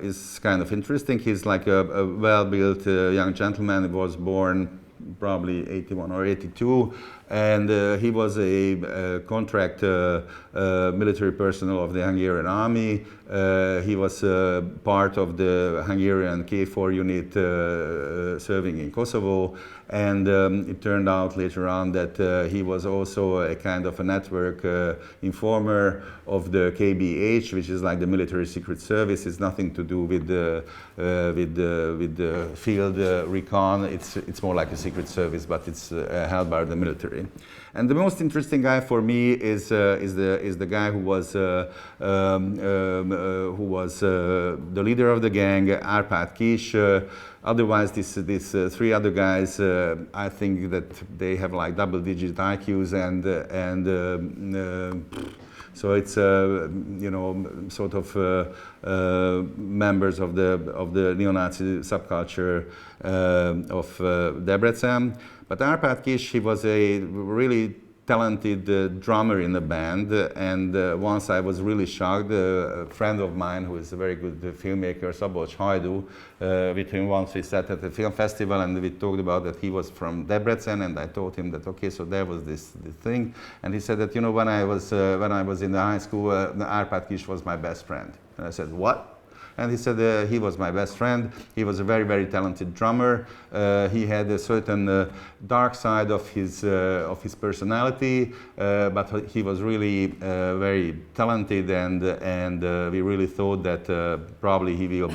is kind of interesting. He's like a well-built young gentleman. He was born probably 81 or 82, and he was a contract military personnel of the Hungarian army. He was part of the Hungarian K4 unit serving in Kosovo, and it turned out later on that he was also a kind of a network informer of the KBH, which is like the military secret service. It's nothing to do with the field recon. It's more like a secret service, but it's held by the military. And the most interesting guy for me is the guy who was the leader of the gang, Árpád Kis. Otherwise, these three other guys, I think that they have like double-digit IQs, and so it's sort of members of the neo-Nazi subculture of Debrecen. But Árpád Kis, he was a really talented drummer in the band, and once I was really shocked. A friend of mine who is a very good filmmaker, Szabolcs Hajdú, with him once we sat at a film festival and we talked about that he was from Debrecen, and I told him that okay, so there was this thing, and he said that when I was in the high school, Árpád Kis was my best friend. And I said, what? And he said he was my best friend. He was a very, very talented drummer. He had a certain dark side of his personality, but he was really very talented, and we really thought that probably he will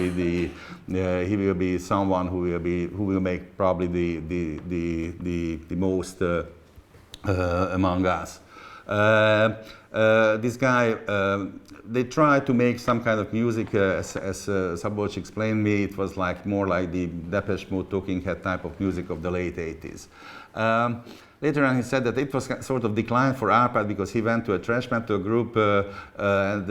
be someone who will make probably the most among us. This guy, they tried to make some kind of music, as Szabolcs explained me. It was more like the Depeche Mode, Talking Head type of music of the late 80s. Later on, he said that it was sort of declined for Árpád because he went to a thrash metal group, I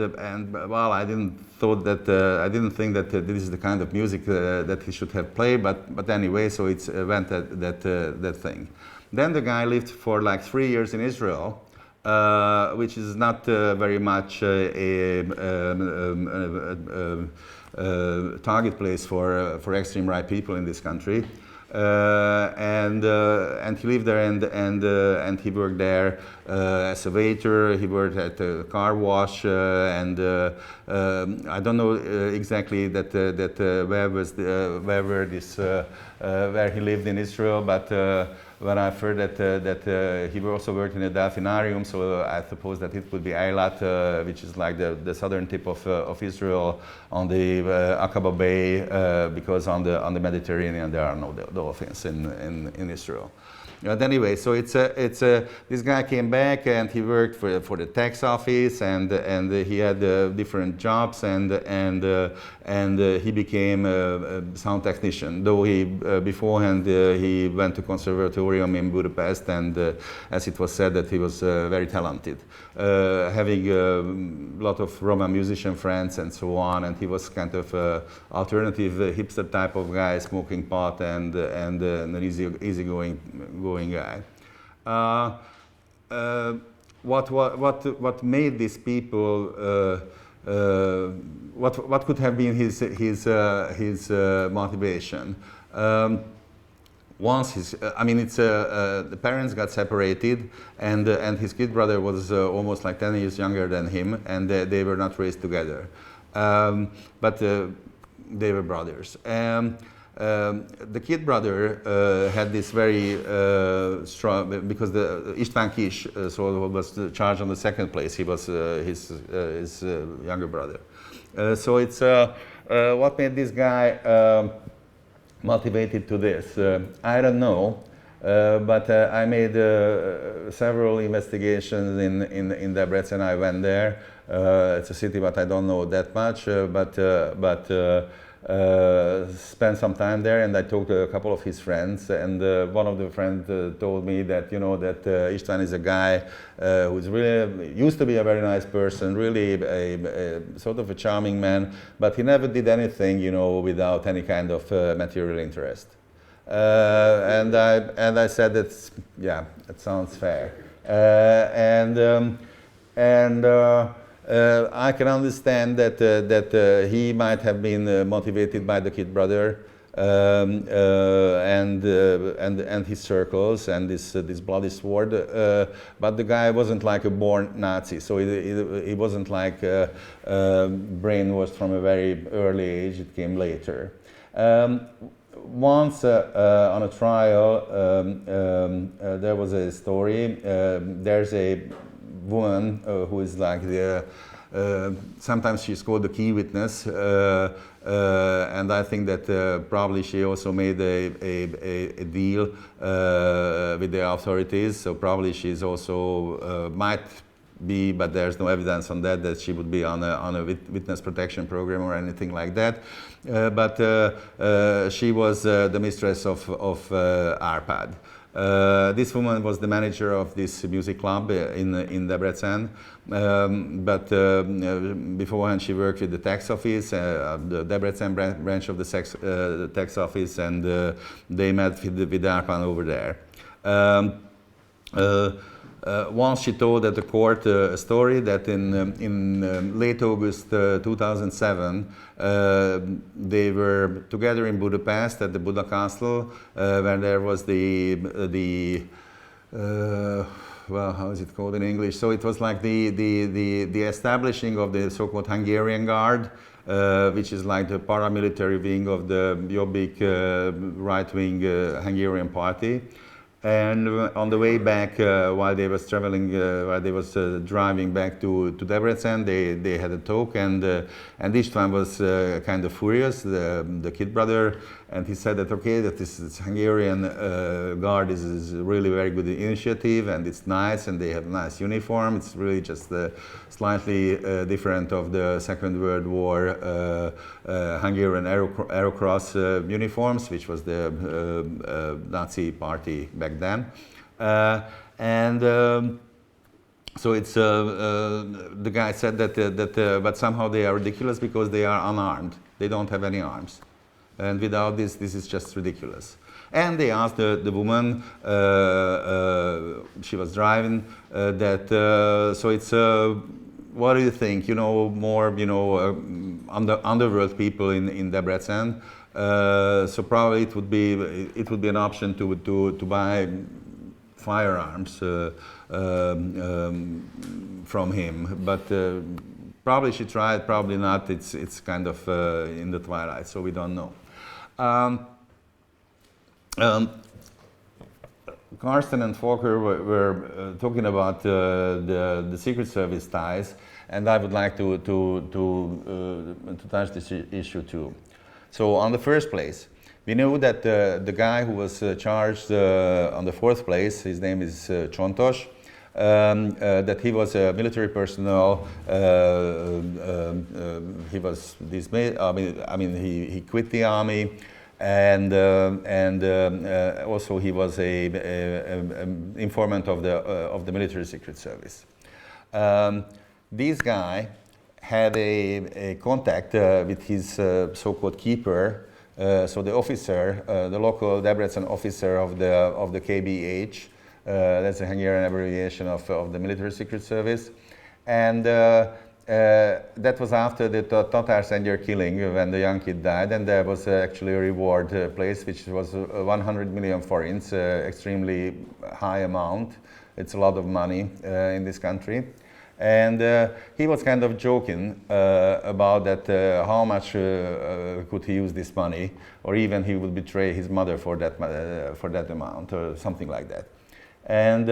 didn't think that this is the kind of music that he should have played. But anyway, so it went that thing. Then the guy lived for like 3 years in Israel. Which is not very much a target place for extreme right people in this country, and he lived there, and he worked there as a waiter. He worked at a car wash, and I don't know exactly where he lived in Israel, but. When I've heard that he also worked in a delphinarium, so I suppose that it would be Eilat, which is like the southern tip of Israel on the Aqaba Bay, because on the Mediterranean there are no dolphins in Israel. But anyway, so this guy came back and he worked for the tax office, and he had different jobs, and he became a sound technician. Though he beforehand he went to conservatory auditorium in Budapest, and as it was said that he was very talented, having a lot of Roma musician friends and so on, and he was kind of alternative hipster type of guy, smoking pot and an easygoing guy. What made these people? What could have been his motivation? Once the parents got separated, and his kid brother was almost like 10 years younger than him, and they were not raised together, but they were brothers. The kid brother had this very strong, because the István Kis was charged on the second place. He was his younger brother. So it's what made this guy motivated to this. I don't know, but I made several investigations in Debrecen. I went there. It's a city, but I don't know that much. Spent some time there, and I talked to a couple of his friends, and one of the friends told me that that István is a guy who's really used to be a very nice person, really a sort of a charming man, but he never did anything without any kind of material interest. And I said that sounds fair, I can understand that he might have been motivated by the kid brother and his circles and this bloody sword, but the guy wasn't like a born Nazi, so he wasn't like brainwashed from a very early age. It came later. Once on a trial, there was a story. There's a woman who is like sometimes she's called the key witness, and I think that probably she also made a deal with the authorities, so probably she's also might be, but there's no evidence on that she would be on a witness protection program or anything like that. But she was the mistress of Arpad. This woman was the manager of this music club in Debrecen, but beforehand she worked with the tax office, the Debrecen branch of the tax office, and they met with Arpad over there. Once she told at the court a story that in late August 2007 they were together in Budapest at the Buda Castle, where there was the well, how is it called in English? So it was like the establishing of the so-called Hungarian Guard, which is like the paramilitary wing of the Jobbik right-wing Hungarian party. And on the way back, while they was traveling, while they was driving back to Debrecen, they had a talk, and István was kind of furious, the kid brother, and he said that that this Hungarian guard is really very good initiative, and it's nice, and they have nice uniform. It's really just slightly different of the Second World War Hungarian Aerocross uniforms, which was the Nazi party back then. So it's the guy said that but somehow they are ridiculous because they are unarmed. They don't have any arms, and without this is just ridiculous. And they asked the woman, she was driving, so it's what do you think? More underworld people in Debrecen. So probably it would be an option to buy firearms from him, but probably she tried, probably not. It's kind of in the twilight, so we don't know. Carsten and Volker were talking about the Secret Service ties, and I would like to touch this issue too. So on the first place, we know that the guy who was charged on the fourth place, his name is Tosh, that he was a military personnel. He was dismissed. He quit the army, and also he was an informant of the military secret service. This guy had a contact with his so-called keeper, so the officer, the local Debrecen officer of the KBH, that's the Hungarian abbreviation of the military secret service, and that was after the Tatar Szentgyőr killing, when the young kid died, and there was actually a reward placed, which was 100 million forints, extremely high amount. It's a lot of money in this country. And he was kind of joking about that, how much could he use this money, or even he would betray his mother for that amount, or something like that. And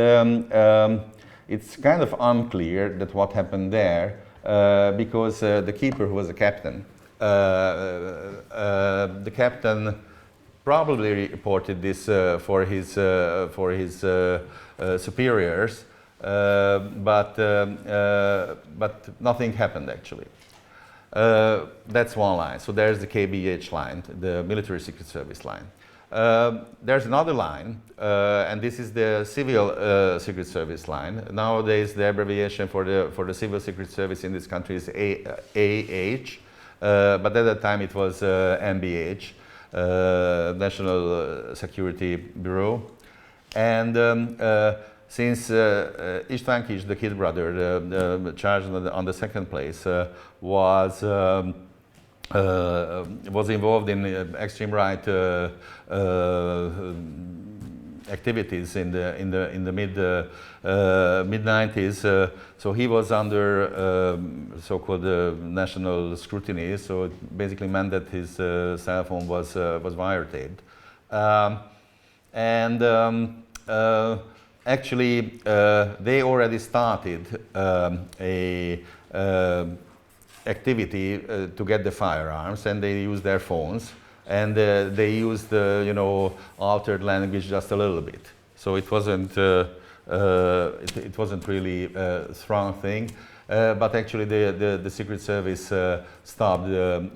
it's kind of unclear that what happened there, because the keeper, who was a captain, the captain probably reported this for his superiors. But nothing happened actually. That's one line. So there's the KBH line, the military secret service line. There's another line, and this is the civil secret service line. Nowadays, the abbreviation for the civil secret service in this country is AH, but at that time it was MBH, National Security Bureau, and since István Kiss, the kid brother, the charged on the second place, was involved in extreme right activities in the mid 90s. So he was under so-called national scrutiny. So it basically meant that his cell phone was wiretapped, actually, they already started a activity to get the firearms, and they used their phones, and they used altered language just a little bit. So it wasn't really a strong thing. But actually, the Secret Service stopped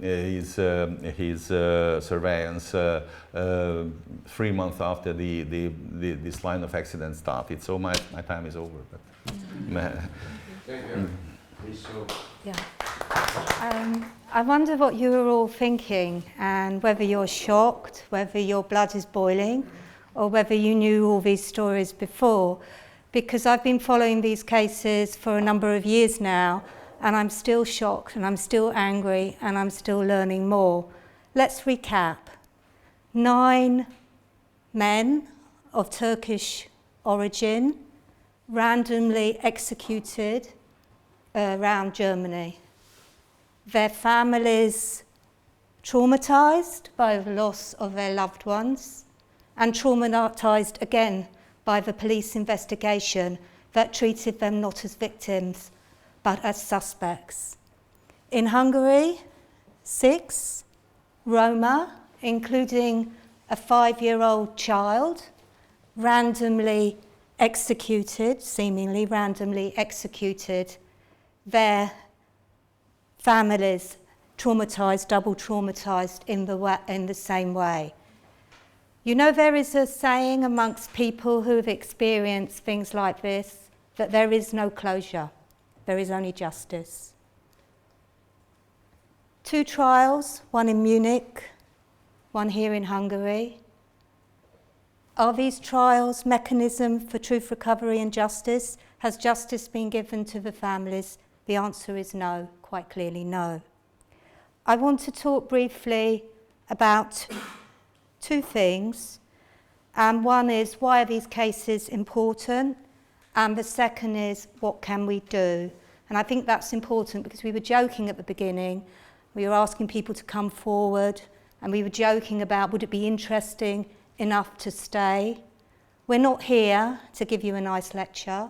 his surveillance 3 months after this line of accident started. So my time is over. But yeah. I wonder what you were all thinking, and whether you're shocked, whether your blood is boiling, or whether you knew all these stories before. Because I've been following these cases for a number of years now, and I'm still shocked, and I'm still angry, and I'm still learning more. Let's recap. 9 men of Turkish origin randomly executed around Germany. Their families traumatized by the loss of their loved ones, and traumatized again by the police investigation that treated them not as victims, but as suspects. In Hungary, 6 Roma, including a 5-year-old child, randomly executed, seemingly randomly executed, their families traumatized, double traumatized in the same way. You know, there is a saying amongst people who have experienced things like this, that there is no closure, there is only justice. 2 trials, one in Munich, one here in Hungary. Are these trials mechanism for truth recovery and justice? Has justice been given to the families? The answer is no, quite clearly no. I want to talk briefly about 2 things, and one is, why are these cases important, and the second is, what can we do? And I think that's important because we were joking at the beginning, we were asking people to come forward, and we were joking about, would it be interesting enough to stay? We're not here to give you a nice lecture.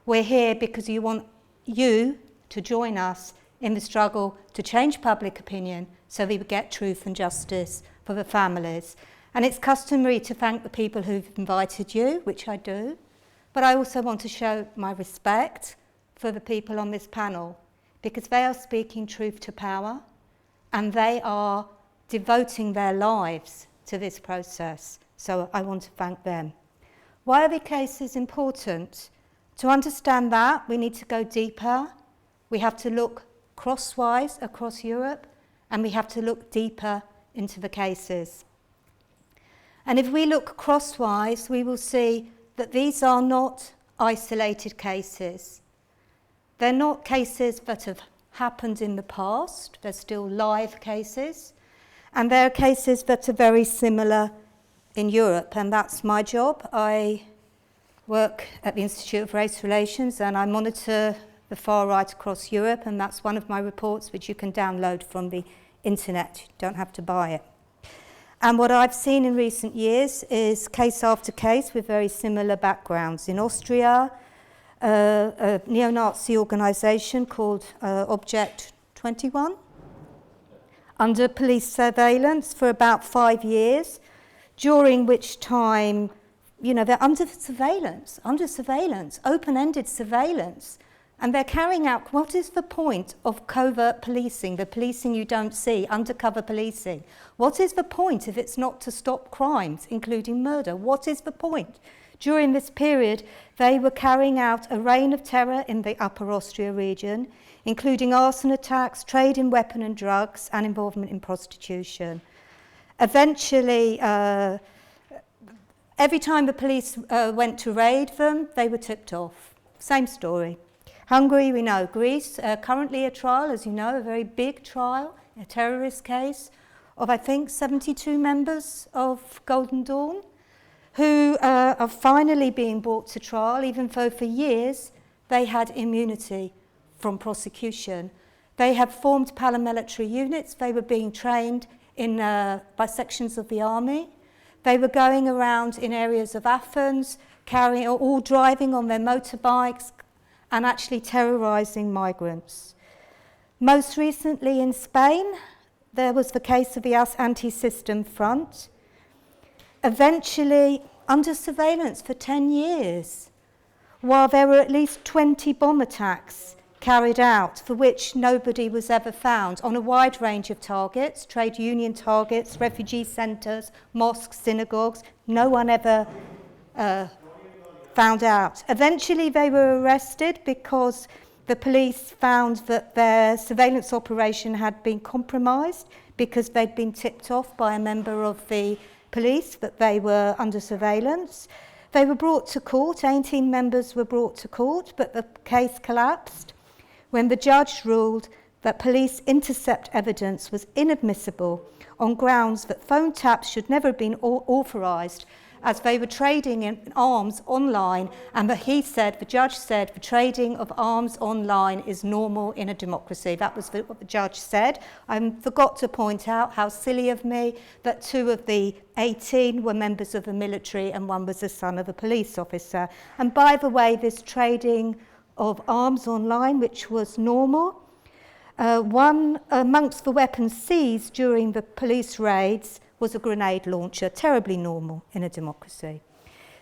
We're here because you want you to join us in the struggle to change public opinion so we would get truth and justice for the families. And it's customary to thank the people who've invited you, which I do, but I also want to show my respect for the people on this panel, because they are speaking truth to power, and they are devoting their lives to this process. So I want to thank them. Why are the cases important? To understand that, we need to go deeper. We have to look crosswise across Europe, and we have to look deeper into the cases. And if we look crosswise, we will see that these are not isolated cases. They're not cases that have happened in the past. They're still live cases. And they're cases that are very similar in Europe, and that's my job. I work at the Institute of Race Relations, and I monitor the far right across Europe, and that's one of my reports which you can download from the internet. You don't have to buy it. And what I've seen in recent years is case after case with very similar backgrounds. In Austria, a neo-Nazi organisation called Object 21, under police surveillance for about 5 years, during which time, you know, they're under surveillance, open-ended surveillance. And they're carrying out, what is the point of covert policing, the policing you don't see, undercover policing? What is the point if it's not to stop crimes, including murder? What is the point? During this period, they were carrying out a reign of terror in the Upper Austria region, including arson attacks, trade in weapons and drugs, and involvement in prostitution. Eventually, every time the police went to raid them, they were tipped off. Same story. Hungary, we know. Greece, currently a trial, as you know, a very big trial, a terrorist case of, I think, 72 members of Golden Dawn, who are finally being brought to trial, even though for years they had immunity from prosecution. They have formed paramilitary units. They were being trained by sections of the army. They were going around in areas of Athens, all driving on their motorbikes, and actually terrorising migrants. Most recently in Spain, there was the case of the anti-system front, eventually under surveillance for 10 years, while there were at least 20 bomb attacks carried out for which nobody was ever found on a wide range of targets, trade union targets, refugee centres, mosques, synagogues. No one ever found out. Eventually they were arrested because the police found that their surveillance operation had been compromised because they'd been tipped off by a member of the police that they were under surveillance. They were brought to court, 18 members were brought to court, but the case collapsed when the judge ruled that police intercept evidence was inadmissible on grounds that phone taps should never have been authorised, as they were trading in arms online, and that the judge said, the trading of arms online is normal in a democracy. That was what the judge said. I forgot to point out how silly of me that 2 of the 18 were members of the military and 1 was the son of a police officer. And by the way, this trading of arms online, which was normal, one amongst the weapons seized during the police raids was a grenade launcher, terribly normal in a democracy.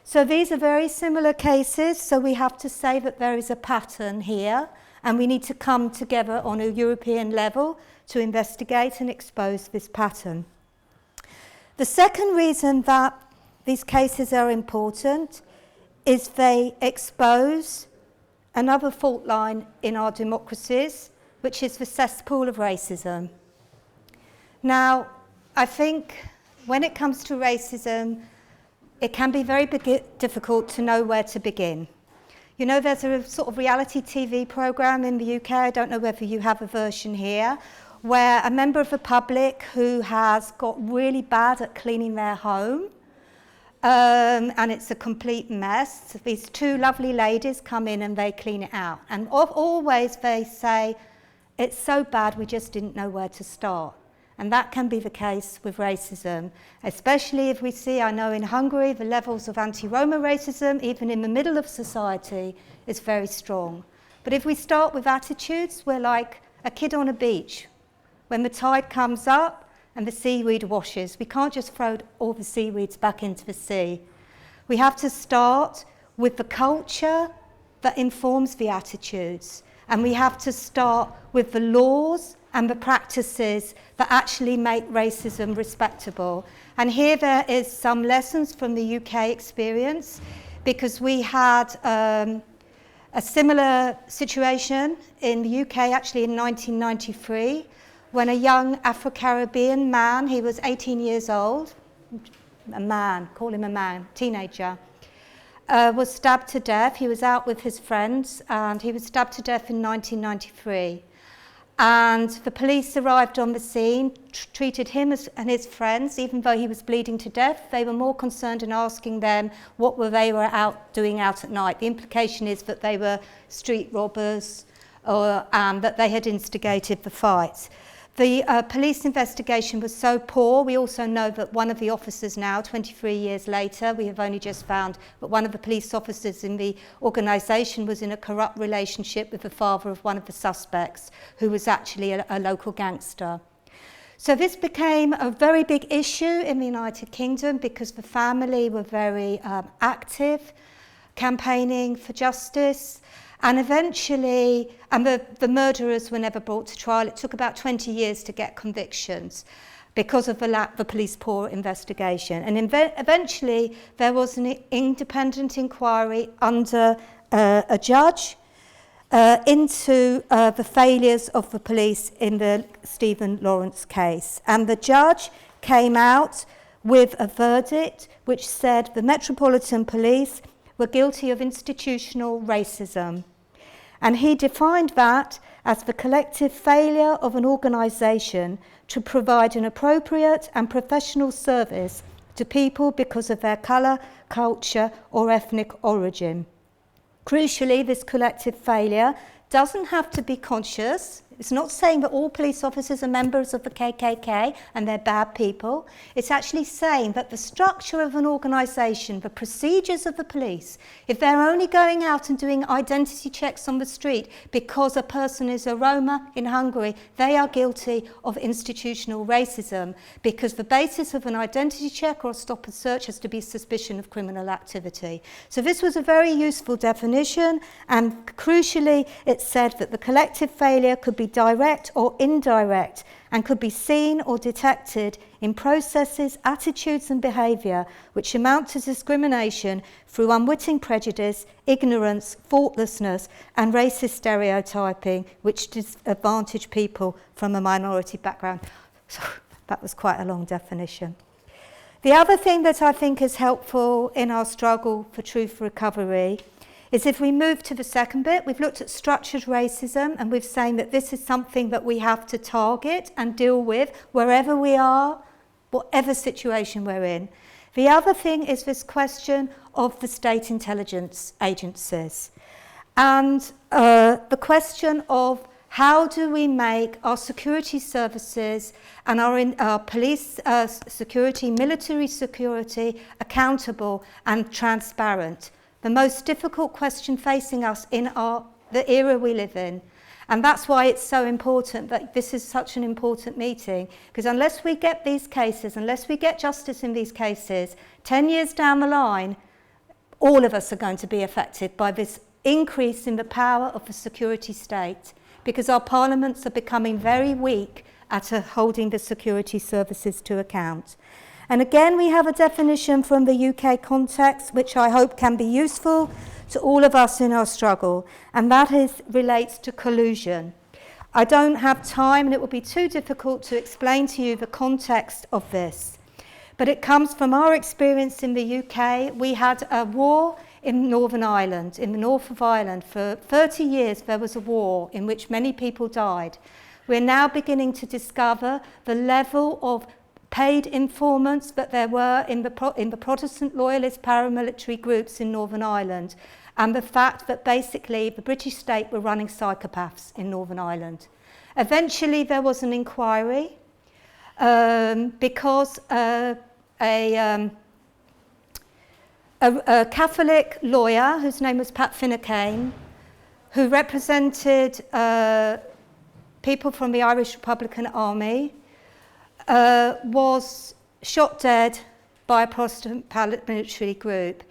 So these are very similar cases, so we have to say that there is a pattern here, and we need to come together on a European level to investigate and expose this pattern. The second reason that these cases are important is they expose another fault line in our democracies, which is the cesspool of racism. Now, I think when it comes to racism, it can be very difficult to know where to begin. You know, there's a sort of reality TV program in the UK, I don't know whether you have a version here, where a member of the public who has got really bad at cleaning their home, and it's a complete mess. These 2 lovely ladies come in and they clean it out. And always they say, it's so bad we just didn't know where to start. And that can be the case with racism, especially if we see, I know in Hungary, the levels of anti-Roma racism, even in the middle of society, is very strong. But if we start with attitudes, we're like a kid on a beach. When the tide comes up and the seaweed washes, we can't just throw all the seaweeds back into the sea. We have to start with the culture that informs the attitudes. And we have to start with the laws and the practices that actually make racism respectable. And here there is some lessons from the UK experience, because we had a similar situation in the UK actually in 1993, when a young Afro-Caribbean man, he was 18 years old, a man, call him a man, teenager, was stabbed to death. He was out with his friends and he was stabbed to death in 1993. And the police arrived on the scene, treated him and his friends, even though he was bleeding to death. They were more concerned in asking them what they were out doing out at night. The implication is that they were street robbers or that they had instigated the fight. The police investigation was so poor. We also know that one of the officers now, 23 years later, we have only just found that one of the police officers in the organisation was in a corrupt relationship with the father of one of the suspects, who was actually a local gangster. So this became a very big issue in the United Kingdom because the family were very active, campaigning for justice. And eventually, the murderers were never brought to trial. It took about 20 years to get convictions because of the police poor investigation. And eventually, there was an independent inquiry under a judge into the failures of the police in the Stephen Lawrence case. And the judge came out with a verdict which said the Metropolitan Police were guilty of institutional racism. And he defined that as the collective failure of an organisation to provide an appropriate and professional service to people because of their colour, culture or ethnic origin. Crucially, this collective failure doesn't have to be conscious. It's not saying that all police officers are members of the KKK and they're bad people. It's actually saying that the structure of an organisation, the procedures of the police, if they're only going out and doing identity checks on the street because a person is a Roma in Hungary, they are guilty of institutional racism, because the basis of an identity check or a stop and search has to be suspicion of criminal activity. So this was a very useful definition, and crucially it said that the collective failure could be direct or indirect and could be seen or detected in processes, attitudes and behaviour which amount to discrimination through unwitting prejudice, ignorance, thoughtlessness and racist stereotyping which disadvantage people from a minority background. So that was quite a long definition. The other thing that I think is helpful in our struggle for truth recovery is if we move to the second bit, we've looked at structured racism and we've saying that this is something that we have to target and deal with wherever we are, whatever situation we're in. The other thing is this question of the state intelligence agencies and the question of how do we make our security services and our police security, military security accountable and transparent. The most difficult question facing us in the era we live in. And that's why it's so important that this is such an important meeting, because unless we get these cases, unless we get justice in these cases, 10 years down the line, all of us are going to be affected by this increase in the power of the security state, because our parliaments are becoming very weak at holding the security services to account. And again, we have a definition from the UK context, which I hope can be useful to all of us in our struggle, and that relates to collusion. I don't have time, and it will be too difficult to explain to you the context of this, but it comes from our experience in the UK. We had a war in Northern Ireland, in the north of Ireland. For 30 years, there was a war in which many people died. We're now beginning to discover the level of paid informants that there were in the Protestant loyalist paramilitary groups in Northern Ireland, and the fact that basically the British state were running psychopaths in Northern Ireland. Eventually there was an inquiry because a Catholic lawyer whose name was Pat Finucane, who represented people from the Irish Republican Army, was shot dead by a Protestant paramilitary group.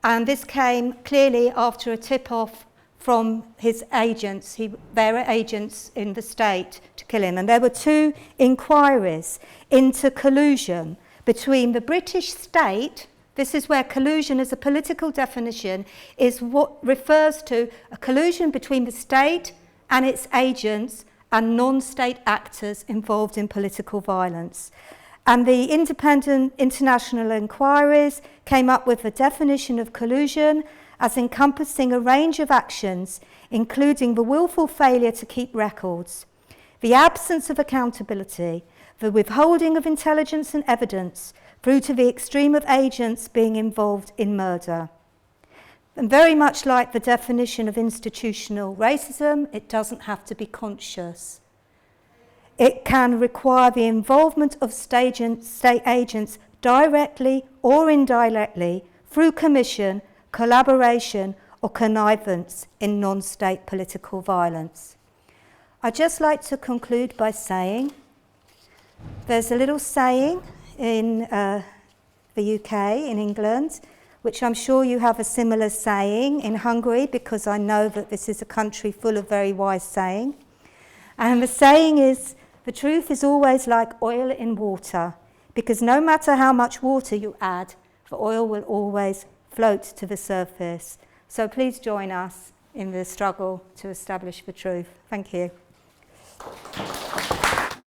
And this came clearly after a tip-off from his agents. There were agents in the state to kill him. And there were 2 inquiries into collusion between the British state. This is where collusion as a political definition is what refers to a collusion between the state and its agents and non-state actors involved in political violence. And the independent international inquiries came up with a definition of collusion as encompassing a range of actions, including the willful failure to keep records, the absence of accountability, the withholding of intelligence and evidence, through to the extreme of agents being involved in murder. And very much like the definition of institutional racism, it doesn't have to be conscious. It can require the involvement of state agents directly or indirectly through commission, collaboration or connivance in non-state political violence. I'd just like to conclude by saying there's a little saying in the UK, in England, which I'm sure you have a similar saying in Hungary, because I know that this is a country full of very wise saying. And the saying is, the truth is always like oil in water, because no matter how much water you add, the oil will always float to the surface. So please join us in the struggle to establish the truth. Thank you.